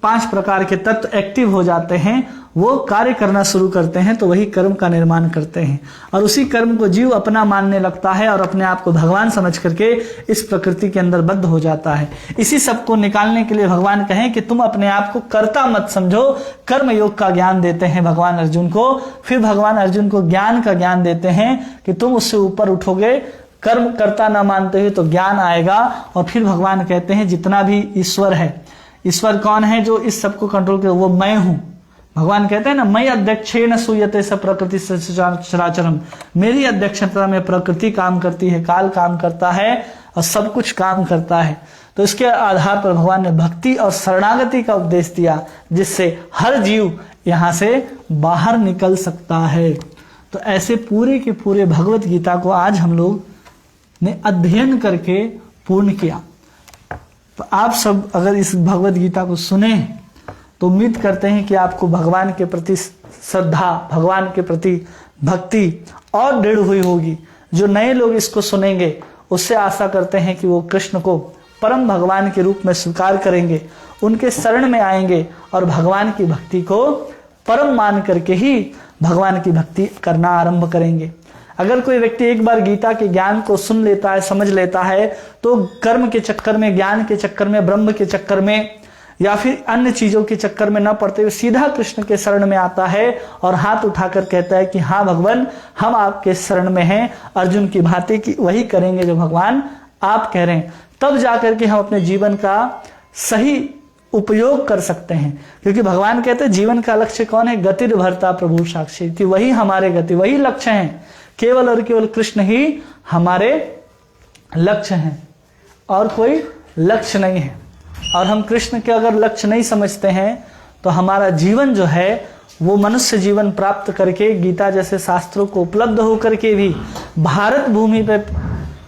5 प्रकार के तत्व एक्टिव हो जाते हैं, वो कार्य करना शुरू करते हैं, तो वही कर्म का निर्माण करते हैं। और उसी कर्म को जीव अपना मानने लगता है और अपने आप को भगवान समझ करके इस प्रकृति के अंदर बद्ध हो जाता है। इसी सब को निकालने के लिए भगवान कहें कि तुम अपने आप को कर्ता मत समझो। कर्म योग का ज्ञान देते हैं भगवान अर्जुन को। फिर भगवान अर्जुन को ज्ञान का ज्ञान देते हैं कि तुम उससे ऊपर उठोगे, कर्म कर्ता ना मानते हुए तो ज्ञान आएगा। और फिर भगवान कहते हैं जितना भी ईश्वर है, ईश्वर कौन है? जो इस सबको कंट्रोल करे, वो मैं हूं। भगवान कहते हैं ना, मैं अध्यक्षेण सूयते स प्रकृति चराचरम। मेरी अध्यक्षता में प्रकृति काम करती है, काल काम करता है और सब कुछ काम करता है। तो इसके आधार पर भगवान ने भक्ति और शरणागति का उपदेश दिया, जिससे हर जीव यहां से बाहर निकल सकता है। तो ऐसे पूरे के पूरे भगवत गीता को आज हम लोग ने अध्ययन करके पूर्ण किया। तो आप सब अगर इस भगवत गीता को सुने तो उम्मीद करते हैं कि आपको भगवान के प्रति श्रद्धा, भगवान के प्रति भक्ति और दृढ़ हुई होगी। जो नए लोग इसको सुनेंगे उससे आशा करते हैं कि वो कृष्ण को परम भगवान के रूप में स्वीकार करेंगे, उनके शरण में आएंगे और भगवान की भक्ति को परम मान करके ही भगवान की भक्ति करना आरंभ करेंगे। अगर कोई व्यक्ति एक बार गीता के ज्ञान को सुन लेता है, समझ लेता है, तो कर्म के चक्कर में, ज्ञान के चक्कर में, ब्रह्म के चक्कर में या फिर अन्य चीजों के चक्कर में न पड़ते हुए सीधा कृष्ण के शरण में आता है और हाथ उठाकर कहता है कि हाँ भगवान, हम आपके शरण में हैं। अर्जुन की भांति की वही करेंगे जो भगवान आप कह रहे हैं। तब जाकर के हम अपने जीवन का सही उपयोग कर सकते हैं, क्योंकि भगवान कहते हैं जीवन का लक्ष्य कौन है? गतिर भरता प्रभु साक्षी, कि वही हमारे गति, वही लक्ष्य है। केवल और केवल कृष्ण ही हमारे लक्ष्य हैं और कोई लक्ष्य नहीं है। और हम कृष्ण के अगर लक्ष्य नहीं समझते हैं तो हमारा जीवन जो है वो मनुष्य जीवन प्राप्त करके, गीता जैसे शास्त्रों को उपलब्ध होकर के भी भारत भूमि पे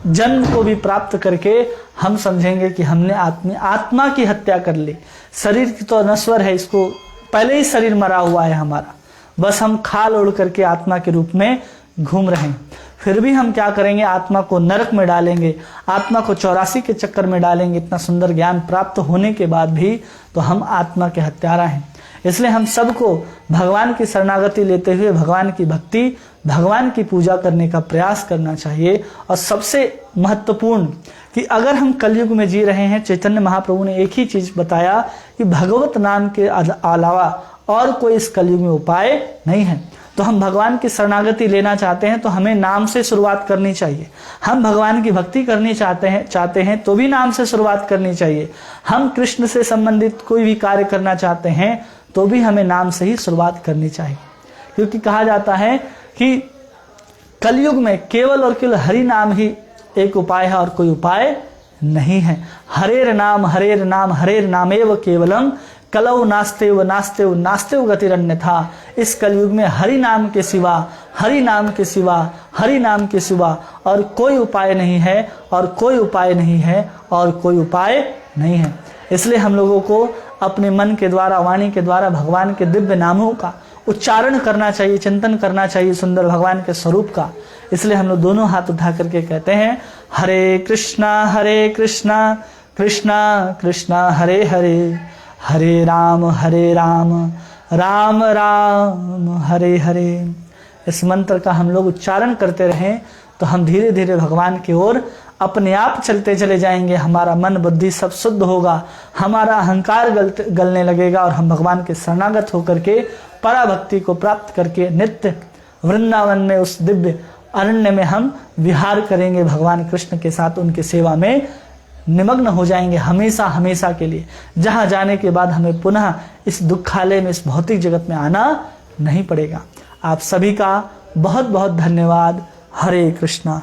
जन्म को भी प्राप्त करके हम समझेंगे कि हमने आत्मा की हत्या कर ली। शरीर की तो नश्वर है, इसको पहले ही शरीर मरा हुआ है हमारा, बस हम खाल ओढ़ करके आत्मा के रूप में घूम रहे हैं। फिर भी हम क्या करेंगे, आत्मा को नरक में डालेंगे, आत्मा को 84 के चक्कर में डालेंगे। इतना सुंदर ज्ञान प्राप्त होने के बाद भी तो हम आत्मा के हत्यारा हैं। इसलिए हम सबको भगवान की शरणागति लेते हुए भगवान की भक्ति, भगवान की पूजा करने का प्रयास करना चाहिए। और सबसे महत्वपूर्ण कि अगर हम कलयुग में जी रहे हैं, चैतन्य महाप्रभु ने एक ही चीज बताया कि भगवत नाम के अलावा और कोई इस कलयुग में उपाय नहीं है। तो हम भगवान की शरणागति लेना चाहते हैं तो हमें नाम से शुरुआत करनी चाहिए। हम भगवान की भक्ति करनी चाहते हैं तो भी नाम से शुरुआत करनी चाहिए। हम कृष्ण से संबंधित कोई भी कार्य करना चाहते हैं तो भी हमें नाम से ही शुरुआत करनी चाहिए। क्योंकि कहा जाता है कि कलयुग में केवल और केवल हरि नाम ही एक उपाय है और कोई उपाय नहीं है। हरेर नाम हरेर नामेव केवलम कलौ नास्तेव नास्तेव नास्तेव गतिरन्यथा। इस कलयुग में हरि नाम के सिवा, हरि नाम के सिवा, हरि नाम के सिवा और कोई उपाय नहीं है, और कोई उपाय नहीं है, और कोई उपाय नहीं है। इसलिए हम लोगों को अपने मन के द्वारा, वाणी के द्वारा भगवान के दिव्य नामों का उच्चारण करना चाहिए, चिंतन करना चाहिए सुंदर भगवान के स्वरूप का। इसलिए हम लोग दोनों हाथ उठा करके कहते हैं हरे कृष्णा कृष्णा कृष्णा हरे हरे, हरे राम राम राम हरे हरे। इस मंत्र का हम लोग उच्चारण करते रहें तो हम धीरे धीरे भगवान की ओर अपने आप चलते चले जाएंगे। हमारा मन बुद्धि सब शुद्ध होगा, हमारा अहंकार गलने लगेगा और हम भगवान के शरणागत होकर के पराभक्ति को प्राप्त करके नित्य वृंदावन में उस दिव्य अरण्य में हम विहार करेंगे। भगवान कृष्ण के साथ उनकी सेवा में निमग्न हो जाएंगे हमेशा हमेशा के लिए, जहां जाने के बाद हमें पुनः इस दुखालय में, इस भौतिक जगत में आना नहीं पड़ेगा। आप सभी का बहुत बहुत धन्यवाद। हरे कृष्णा।